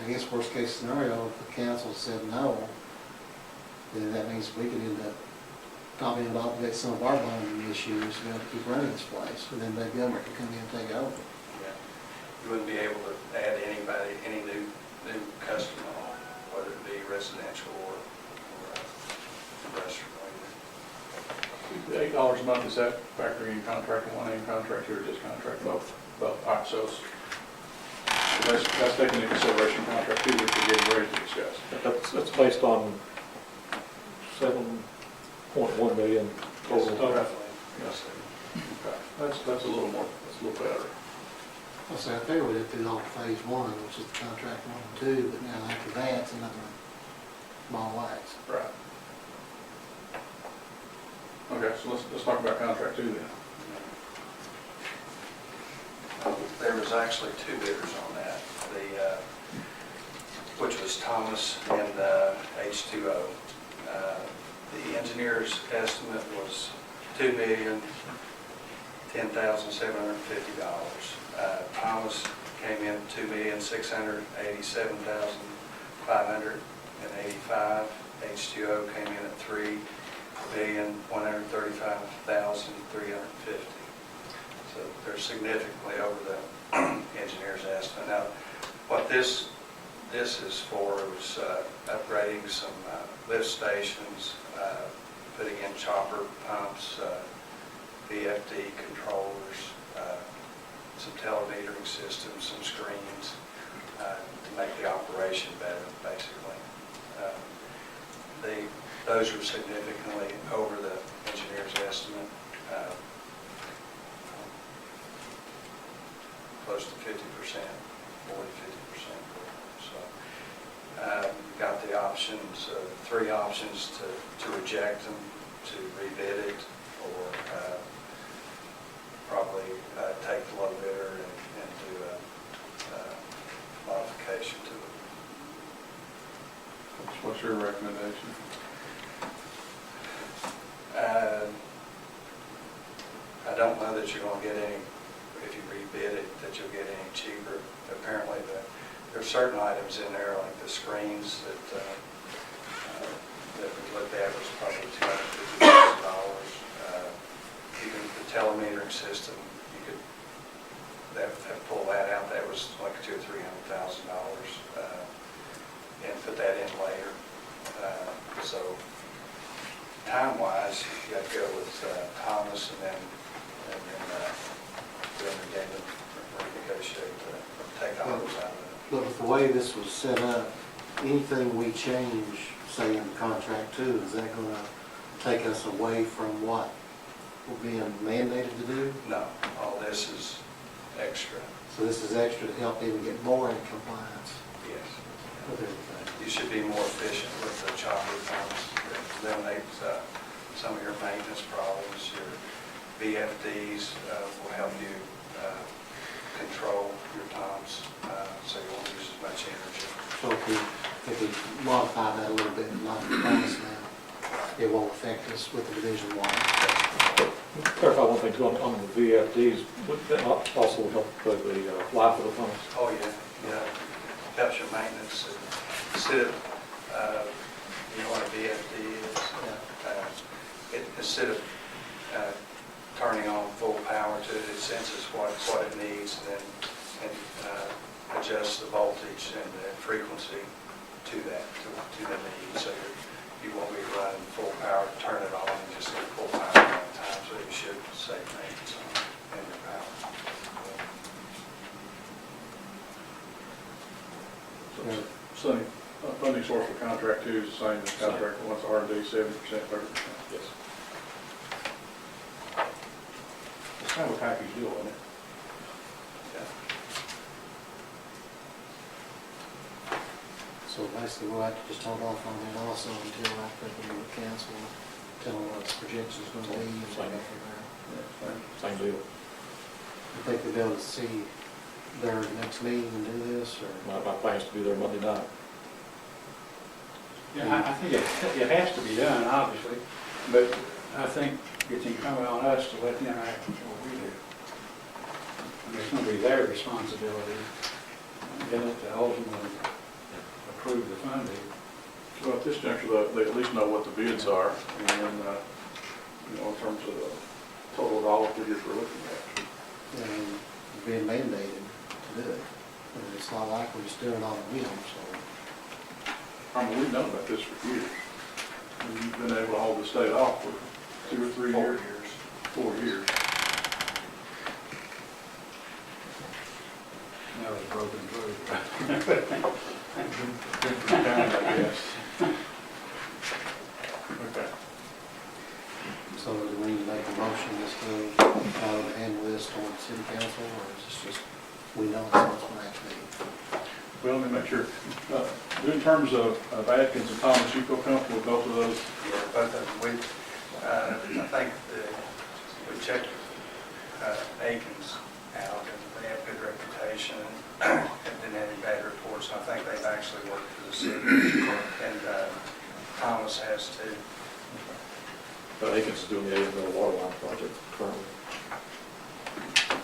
I guess worst case scenario, if the council said no, then that means we could end up probably able to obligate some of our bonding issues, to be able to keep running this place, and then the government could come in and take it over. Yeah. You wouldn't be able to add anybody, any new customer on, whether it be residential or industrial. The $8 a month, is that factoring in contract one and contract two, or just contract both? Both, all right, so that's taking into consideration contract two, which we're getting ready to discuss. That's based on 7.1 million total. Roughly. Yes. Okay, that's a little more, that's a little better. I say, I figured we did through all phase one, which is the contract 1 and 2, but now after that, it's another ball of wax. Right. Okay, so let's talk about contract two then. There was actually two bidders on that, which was Thomas and H2O. The engineer's estimate was $2,010,750. Thomas came in at $2,687,585. H2O came in at $3,135,350. So they're significantly over the engineer's estimate. Now, what this is for was upgrading some lift stations, putting in chopper pumps, VFD controllers, some telemetering systems, some screens, to make the operation better, basically. Those are significantly over the engineer's estimate, close to 50%, 40-50%. So you've got the options, three options to reject them, to rebid it, or probably take the low bidder and do a modification to it. What's your recommendation? I don't know that you're going to get any, if you rebid it, that you'll get any cheaper. Apparently, there are certain items in there, like the screens that we looked at was probably $250,000. Even the telemetering system, you could pull that out. That was like $200,000 or $300,000, and put that in later. So time-wise, you got to go with Thomas, and then again renegotiate, take offers out of it. But with the way this was set up, anything we change, say in contract 2, is that gonna take us away from what we're being mandated to do? No, all this is extra. So this is extra to help even get more in compliance Yes. with everything. You should be more efficient with the chopper pumps. It eliminates some of your maintenance problems. Your VFDs will help you control your pumps, so you won't use as much energy. So if we modify that a little bit and not pass now, it won't affect us with the Division 1. Clarify one thing too, on the VFDs, would that also help with the life of the pumps? Oh, yeah. Helps your maintenance. Instead of, you know what a VFD is? Instead of turning on full power to it, it senses what it needs and adjusts the voltage and the frequency to that, to the need. So you won't be running full power, turn it on and just get full power at one time, so you should save maintenance on your power. So, funding source for contract two is the same as contract one's R&D, 70%, 30%. Yes. It's kind of a package deal, isn't it? So basically, we'll have to just hold off on that also until after the council, tell them what its projection's gonna be and so go from there. Same deal. You think they'll be able to see their next meeting and do this, or? My plans to be there Monday night. Yeah, I think it has to be done, obviously, but I think it's incumbent on us to let them act what we do. I mean, it's going to be their responsibility, then to ultimately approve the funding. Well, at this juncture, they at least know what the bids are, and, in terms of the total dollar figures we're looking at. And being mandated to do it. And it's not like we're just doing it on a whim, so. I mean, we've known about this for years. We've been able to hold the state off for 2 or 3 years. 4 years. Now it's broken through. Different kind, I guess. Okay. So do we need to make a motion just to handle this toward the city council, or is this just, we know it's what's going to actually be? Well, let me make sure. In terms of Atkins and Thomas, you feel comfortable with both of those? Yeah, both of them. I think we checked Aikens out, and they have good reputation, and didn't have any bad reports. I think they've actually worked for the city, and Thomas has too. But Aikens is doing the Aiden water line project currently.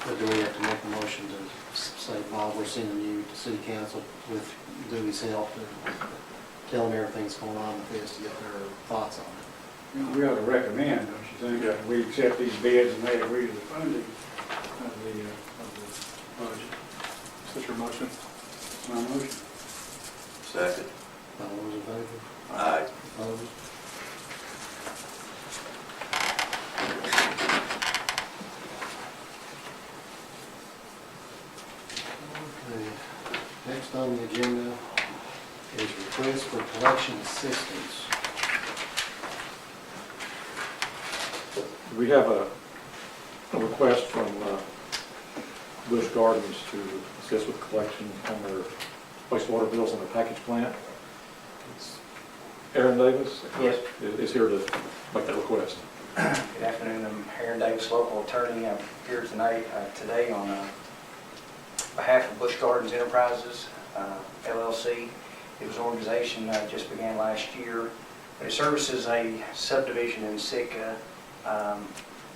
But do we have to make a motion to say, Bob, we're sending you to city council with Dewey's help and tell them everything's going on with this to get their thoughts on it? We ought to recommend, don't you think, that we accept these bids and they agree to the funding of the budget. Is that your motion? That's my motion. Second. All those in favor? Aye. Opposed? Okay. Next on the agenda is request for collection assistance. We have a request from Busch Gardens to assist with collection on their wastewater bills on their package plant. It's Aaron Davis Yes. is here to make that request. Good afternoon, I'm Aaron Davis, local attorney. I'm here today on behalf of Busch Gardens Enterprises, LLC. It was an organization that just began last year. It services a subdivision in Sitka,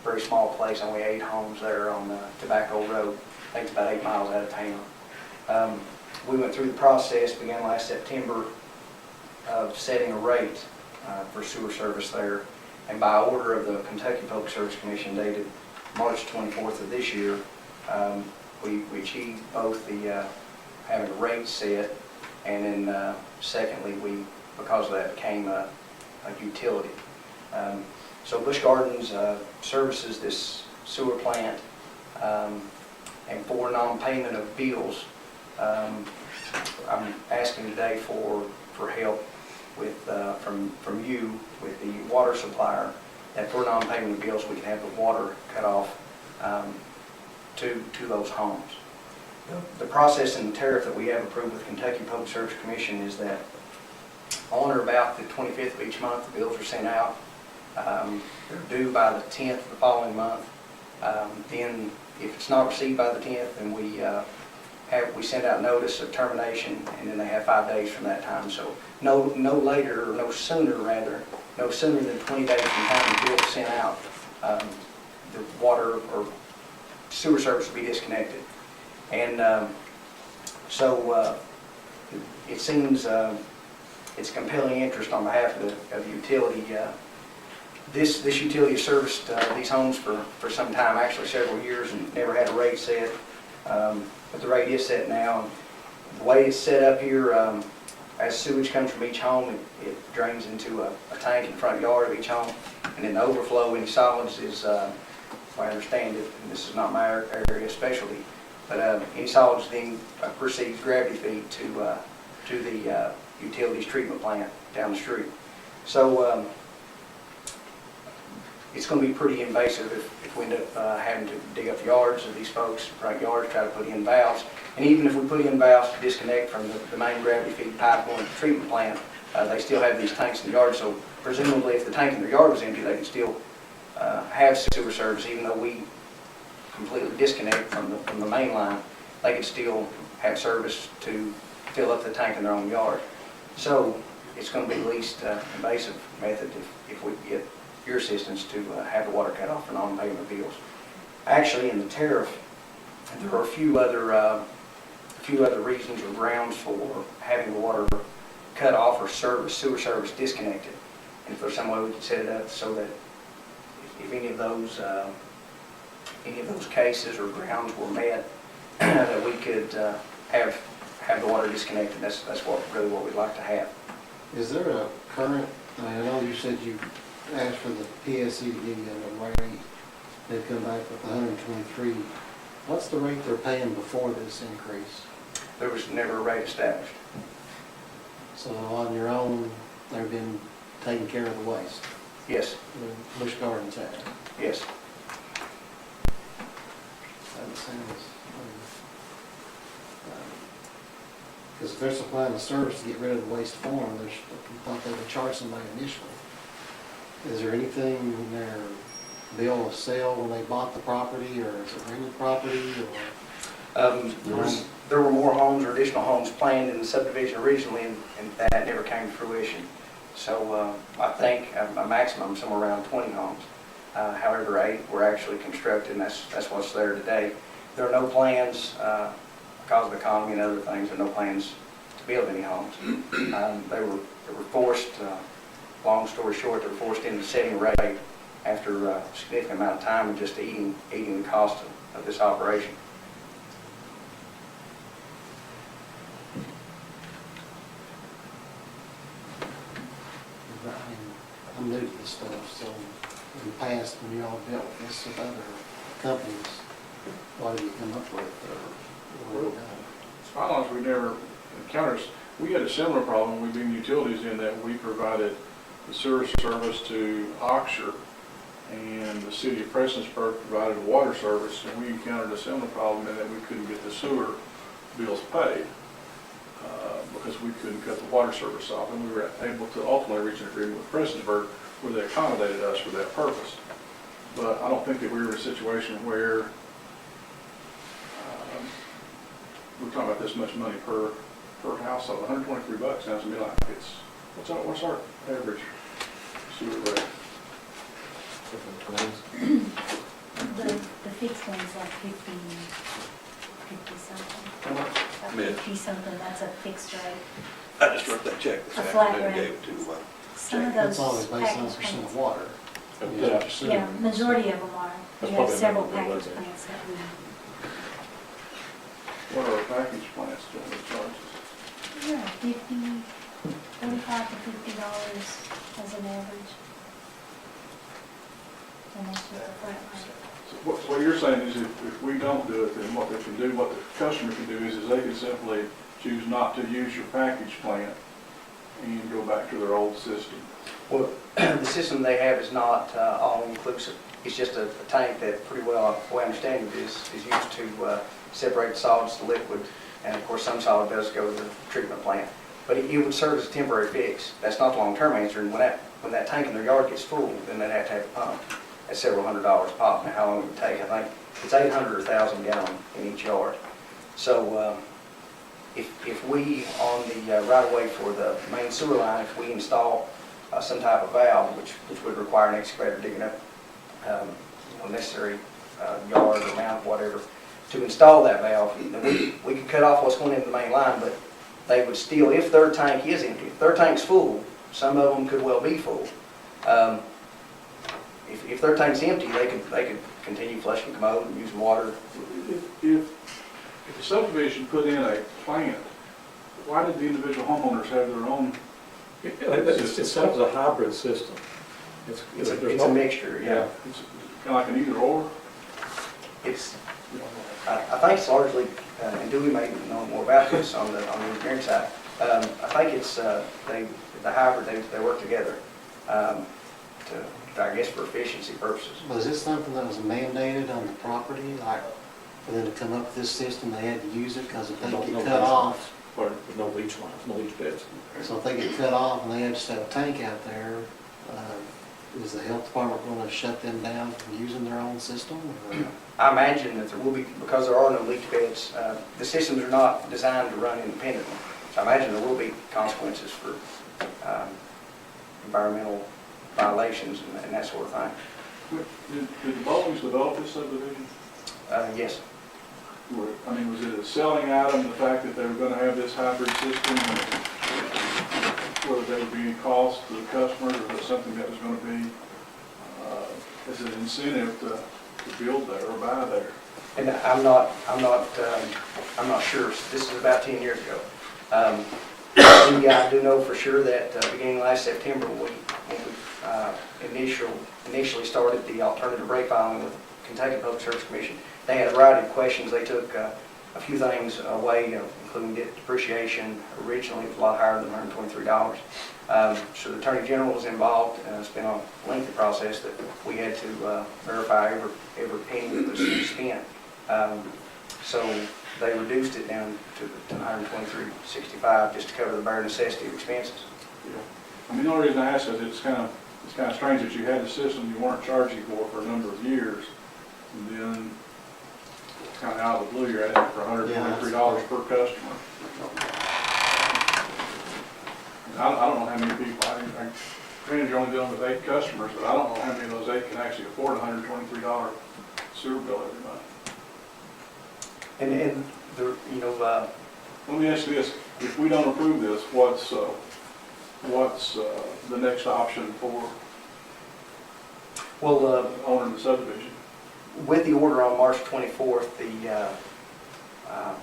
very small place, only 8 homes there on Tobacco Road. I think it's about 8 miles out of town. We went through the process, began last September, of setting a rate for sewer service there. And by order of the Kentucky Public Service Commission dated March 24th of this year, we achieved both the having a rate set, and then secondly, because of that, became a utility. So Busch Gardens services this sewer plant, and for non-payment of bills, I'm asking today for help with from you with the water supplier, that for non-payment of bills we can have the water cut off to those homes. The process and the tariff that we have approved with Kentucky Public Service Commission is that on or about the 25th of each month, the bills are sent out. They're due by the 10th of the following month. Then if it's not received by the 10th, then we send out notice of termination, and then they have 5 days from that time. So no later, or no sooner than 20 days from the time the bill is sent out, the water or sewer service will be disconnected. And so it seems it's compelling interest on behalf of the utility. This utility has serviced these homes for some time, actually several years, and never had a rate set. But the rate is set now. The way it's set up here, as sewage comes from each home, it drains into a tank in the front yard of each home, and then the overflow, any solids is, if I understand it, and this is not my area of specialty, but any solids then receives gravity feed to the utilities treatment plant down the street. So it's going to be pretty invasive if we end up having to dig up yards of these folks, front yards, try to put in valves. And even if we put in valves to disconnect from the main gravity feed pipe going to the treatment plant, they still have these tanks in the yard. So presumably if the tank in their yard was empty, they can still have sewer service, even though we completely disconnect from the main line. They could still have service to fill up the tank in their own yard. So it's going to be the least invasive method if we get your assistance to have the water cut off for non-payment bills. Actually, in the tariff, there are a few other reasons or grounds for having the water cut off or sewer service disconnected. And if there's some way we could set it up so that if any of those cases or grounds were met, that we could have the water disconnected. That's what we'd like to have. Is there a current, I know you said you asked for the PSC to give you a rate, they've come back with 123. What's the rate they're paying before this increase? There was never a rate established. So on your own, they've been taking care of the waste, Yes, the Busch Gardens have. yes. That sounds, because if they're supplying the service to get rid of the waste form, I thought they would charge somebody initially. Is there anything in their bill of sale when they bought the property, or is it rented property, or? There were more homes or additional homes planned in the subdivision originally, and that never came to fruition. So I think a maximum somewhere around 20 homes. However, 8 were actually constructed, and that's what's there today. There are no plans, because of the economy and other things, there are no plans to build any homes. They were forced, long story short, they were forced into setting a rate after a significant amount of time and just eating the cost of this operation. I'm new to this stuff, so in the past, when you all dealt with this with other companies, what did you come up with, or what have you done? As far as we never encountered, we had a similar problem with being utilities in that we provided the sewer service to Oxshire, and the city of Prestonsburg provided a water service, and we encountered a similar problem in that we couldn't get the sewer bills paid because we couldn't cut the water service off, and we were able to ultimately reach an agreement with Prestonsburg where they accommodated us for that purpose. But I don't think that we were in a situation where we're talking about this much money per household. $123 sounds to me like it's, what's our average sewer rate? The fixed one's like 50 something. How much? About Mid. 50 something, that's a fixed rate. I just wrote that check this A flat afternoon, rate. gave it to Some of It's those always based on package percent of plants. water. Yeah. Yeah, majority of them are. That's We have probably several not gonna be package like that. plants that we, What are our package plants doing the charges? yeah, $45 to $50 as an average. And that's just a flat rate. So what you're saying is if we don't do it, then what they can do, what the customer can do is they can simply choose not to use your package plant and go back to their old system. Well, the system they have is not all-inclusive. It's just a tank that pretty well, the way I understand it, is used to separate solids to liquid. And of course, some solid does go to the treatment plant. But it would serve as a temporary fix. That's not the long-term answer. And when that tank in their yard gets full, then they'd have to have a pump at several $100s pop. Now, how long it would take, I think it's 800 or 1,000 gallon in each yard. So if we, on the right-of-way for the main sewer line, if we install some type of valve, which would require an excavator digging up necessary yard or mount, whatever, to install that valve, then we could cut off what's going into the main line, but they would still, if their tank is empty, if their tank's full, some of them could well be full. If their tank's empty, they could continue flushing commode and using water. If the subdivision put in a plant, why did the individual homeowners have their own? It's set up as a hybrid system. It's a mixture, yeah. It's kind of like an either or? I think it's largely, and Dewey may know more about this on the engineering side. I think it's the hybrid, they work together I guess for efficiency purposes. Was this something that was mandated on the property, like for them to come up with this system, they had to use it, because if they get cut off, Or no leach lines, no leach beds. so if they get cut off and they had just have a tank out there, is the health department going to shut them down from using their own system? Or? I imagine that there will be, because there are no leach beds, the systems are not designed to run independently. So I imagine there will be consequences for environmental violations and that sort of thing. Did the Bowlings develop this subdivision? Yes. I mean, was it a selling item, the fact that they were gonna have this hybrid system? Whether there would be any cost to the customers, or was it something that was gonna be, as an incentive to build there or buy there? And I'm not sure. This is about 10 years ago. I do know for sure that beginning last September, when we initially started the alternative rate filing with Kentucky Public Service Commission, they had a variety of questions. They took a few things away, including depreciation. Originally, it was a lot higher than $123. So the Attorney General was involved, and it's been a lengthy process that we had to verify every penny that was spent. So they reduced it down to $123.65 just to cover the bare necessity of expenses. Yeah. I mean, the only reason I ask is it's kind of strange that you had a system you weren't charging for a number of years, and then kind of out of the blue, you're adding for $123 per customer. I don't know how many people, granted you're only dealing with 8 customers, but I don't know how many of those 8 can actually afford a $123 sewer bill every month. And Let me ask you this, if we don't approve this, what's the next option for owning the subdivision? with the order on March 24th,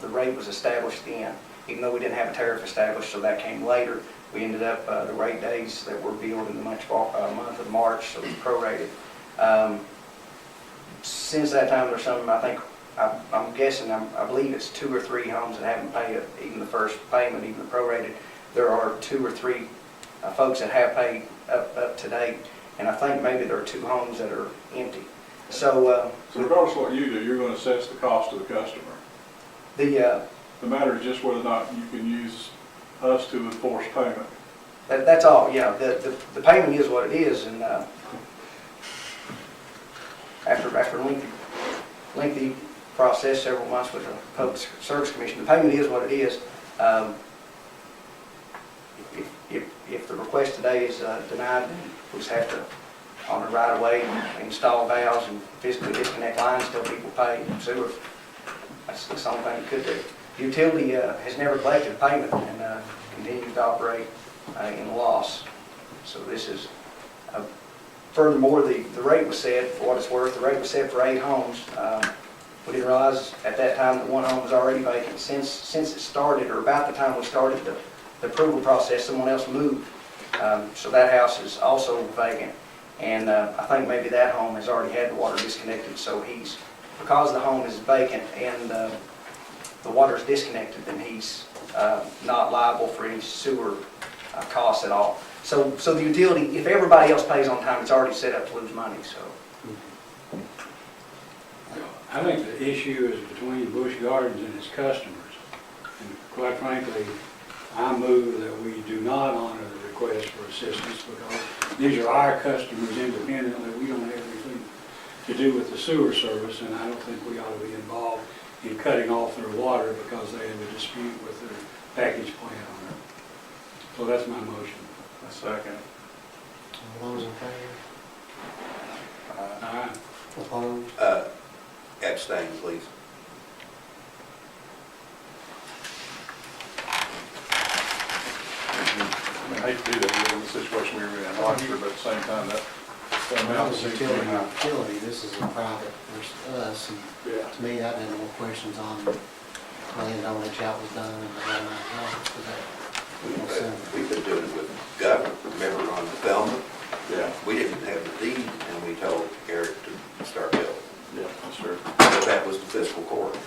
the rate was established then, even though we didn't have a tariff established, so that came later. We ended up, the rate days that were billed in the month of March, so it was prorated. Since that time, there's some, I'm guessing, I believe it's 2 or 3 homes that haven't paid even the first payment, even the prorated. There are 2 or 3 folks that have paid up to date, and I think maybe there are 2 homes that are empty. So regardless of what you do, you're going to assess the cost to the customer. The matter is just whether or not you can use us to enforce payment. That's all, yeah. The payment is what it is, and after a lengthy process, several months with the Public Service Commission, the payment is what it is. If the request today is denied, then we just have to, on the right of way, install valves and physically disconnect lines until people pay sewer. That's the only thing we could do. The utility has never collected payment and continues to operate in a loss. So this is, furthermore, the rate was set, for what it's worth, the rate was set for 8 homes. We didn't realize at that time that 1 home was already vacant. Since it started, or about the time we started the approval process, someone else moved. So that house is also vacant. And I think maybe that home has already had the water disconnected, so because the home is vacant and the water is disconnected, then he's not liable for any sewer costs at all. So the utility, if everybody else pays on time, it's already set up to lose money, so. I think the issue is between Busch Gardens and its customers. And quite frankly, I move that we do not honor the request for assistance because these are our customers independently. We don't have anything to do with the sewer service, and I don't think we ought to be involved in cutting off their water because they have a dispute with their package plant owner. So that's my motion. A second. All those in favor? Aye. Opposed? Abstain, please. I mean, I hate to do that, given the situation we were in, obviously, but at the same time, that Well, amount this seems is to be high. utility, this is a private versus us, and Yeah. to me, I had more questions on land on which out was done and the whole nine yards, so that will soon. We've been doing it with government, remember on the Thelma? Yeah, We didn't have the deed, and we told Eric to start building. yeah, that's true. So that was the fiscal court.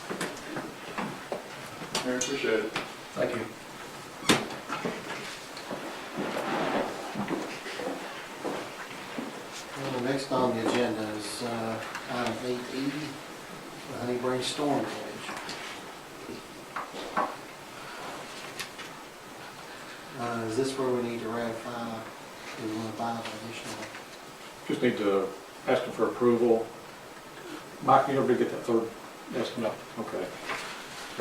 I appreciate it. Thank you. Well, next on the agenda is item 8E, the Honeybrae Storm Drainage. Is this where we need to ratify, we want to buy the additional? Just need to ask them for approval. Mike, you never did get that third estimate? Okay.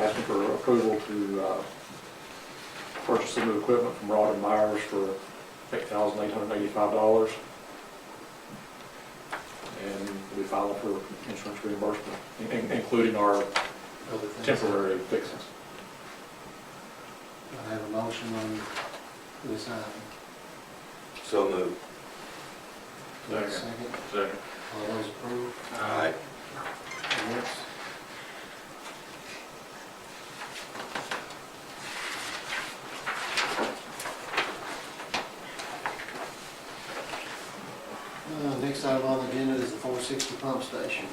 Asking for approval to purchase some new equipment from Rod and Myers for $8,885. And we file for insurance reimbursement, including our Other things. temporary fixes. I have a motion on this item. So moved. Second. Second. All those approved? Aye. Next. Next item on the agenda is the 460 pump station.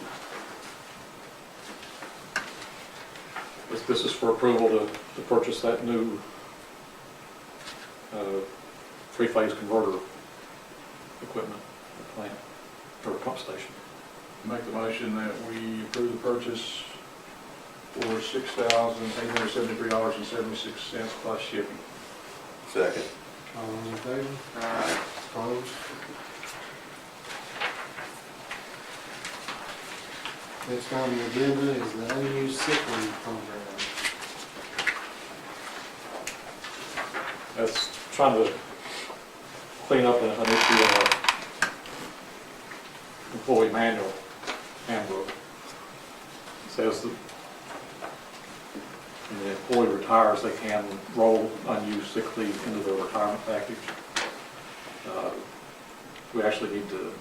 This is for approval to purchase that new three-phase converter equipment, plant, or pump station. Make the motion that we approve the purchase for $6,873.76 plus shipping. Second. All those in favor? Aye. Opposed? Next on the agenda is the unused sick leave program. That's trying to clean up an issue in our employee manual handbook. It says that when the employee retires, they can roll unused sick leave into their retirement package. We actually need to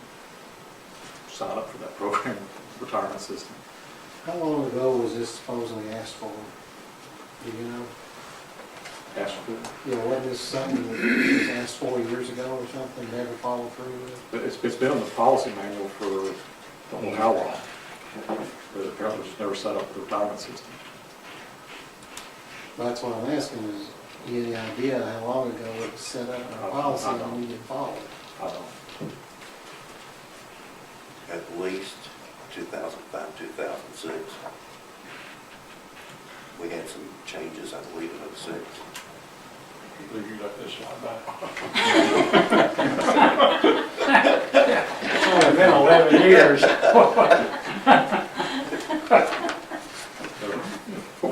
sign up for that program, retirement system. How long ago was this supposedly asked for? Do you know? Ask for, Yeah, wasn't this something that was asked 4 years ago or something, never followed through with? but it's been in the policy manual for don't know how long. But apparently it's never set up the retirement system. That's what I'm asking, is you any idea how long ago it was set up in our policy and we didn't follow it? I don't. At least 2005, 2006. We had some changes, I believe, in '06. I believe you got this slide back. It's only been 11 years.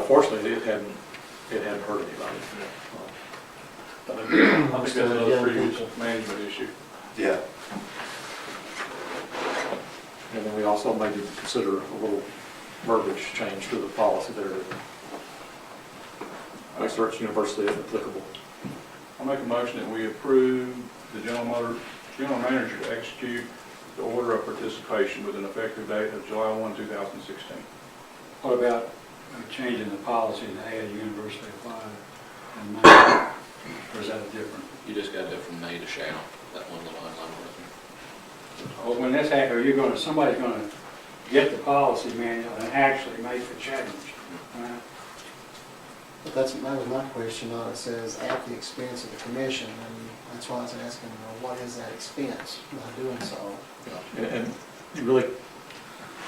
Fortunately, it hadn't hurt anybody. I think that's another previous management issue. Yeah. And then we also maybe consider a little verbiage change to the policy there to make sure it's universally applicable. I'll make a motion that we approve the general manager to execute the order of participation with an effective date of July 1, 2016. What about changing the policy to add universally applied and May? Or is that different? You just got to go from may to shall, that one little line with Well, when this happens, somebody's gonna get the policy manual and actually make the change. But that was my question on it, says at the expense of the commission, and that's why I was asking, well, what is that expense by doing so? And you really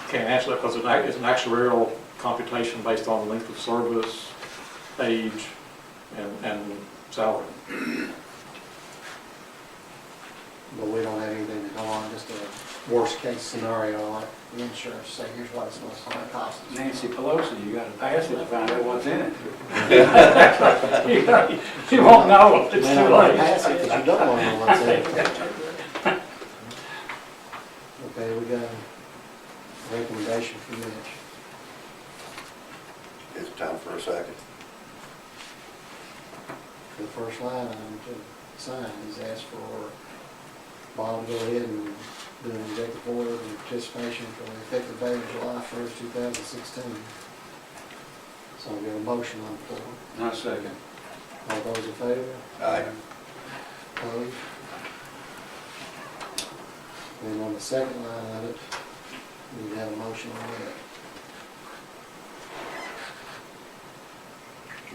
can't answer that because it's an actuarial computation based on length of service, age, and salary. But we don't have anything to go on, just a worst case scenario, like the insurance, say, here's what it's going to cost us. Nancy Pelosi, you gotta pass it to find out what's in it. You won't know if it's May too not late. pass it because you don't want to know what's in it. Okay, we got a recommendation from Mitch. It's time for a second. The first line item to sign, he's asked for Bob to go ahead and do an executive order of participation for the effective date of July 1st, 2016. So we have a motion on the floor. Not second. All those in favor? Aye. Opposed? And on the second line of it, we have a motion on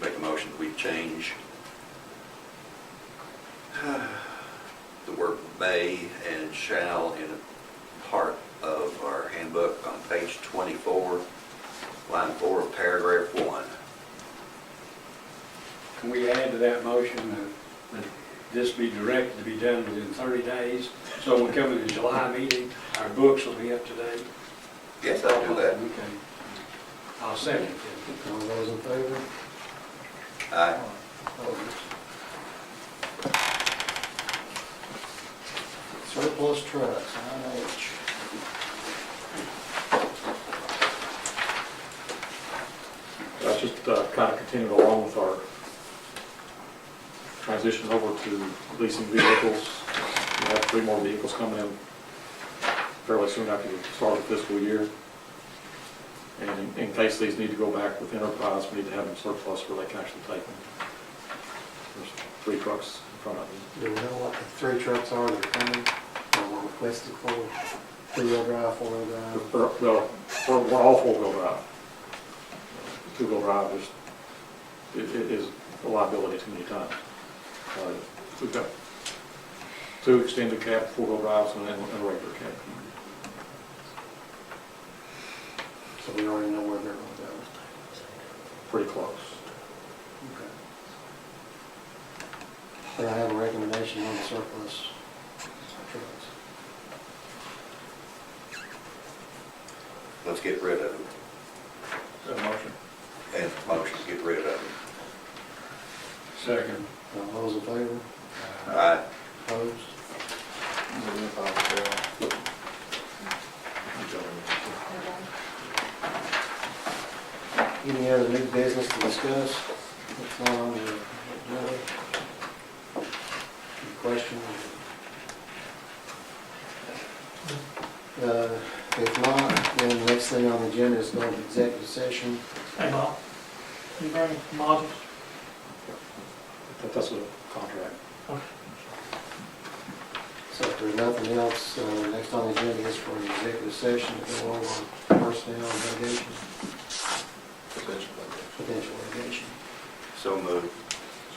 that. Make a motion, we change the word may and shall in a part of our handbook on page 24, line 4 of paragraph 1. Can we add to that motion that this be directed to be done within 30 days? So when we come to the July meeting, our books will be up to date? Yes, I'll do that. Okay. I'll second it. All those in favor? Aye. Opposed? Surplus trucks, IH. That's just kind of continuing along with our transition over to leasing vehicles. We have 3 more vehicles coming in fairly soon after the start of the fiscal year. And in case these need to go back with Enterprise, we need to have them surplus where they can actually take them. There's 3 trucks in front of them. Do we know what the 3 trucks are that are coming, or were requested for? 3-wheel drive, 4-wheel drive? We're all 4-wheel drive. 2-wheel drive is, it is a liability too many times. We've got 2 extended cab 4-wheel drives and then a regular cab. So we already know where they're going to go. Pretty close. Do I have a recommendation on the surplus trucks? Let's get rid of them. Is that a motion? And motion, get rid of them. Second. All those in favor? Aye. Opposed? Any other new business to discuss? What's not on the agenda? Any questions? If not, then the next thing on the agenda is going to executive session. Hey, Bob, you bring modules? That's a contract. So if there's nothing else, next on the agenda is for an executive session to go over personnel and litigation, potential litigation. So moved.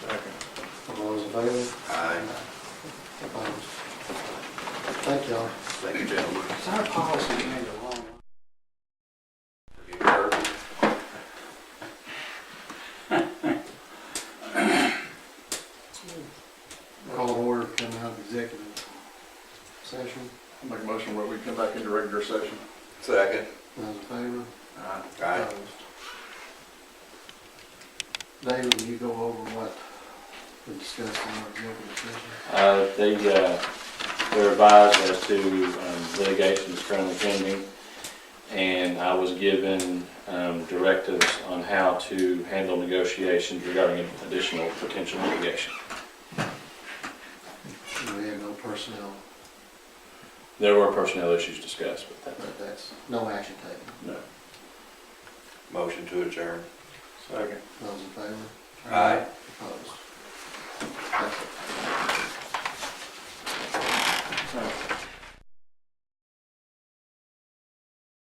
Second. All those in favor? Aye. Opposed? Thank y'all. Thank you, gentlemen. It's our policy to make a long. You heard? Call to order, come out of executive session. I'll make a motion where we come back into regular session. Second. Those in favor? Aye. Opposed? David, will you go over what we discussed in our executive session? They're advised as to litigation that's currently pending, and I was given directives on how to handle negotiations regarding additional potential litigation. We have no personnel, There were personnel issues discussed, but but that's no action taken. no. Motion to adjourn. Second. Those in favor? Aye. Opposed? That's it.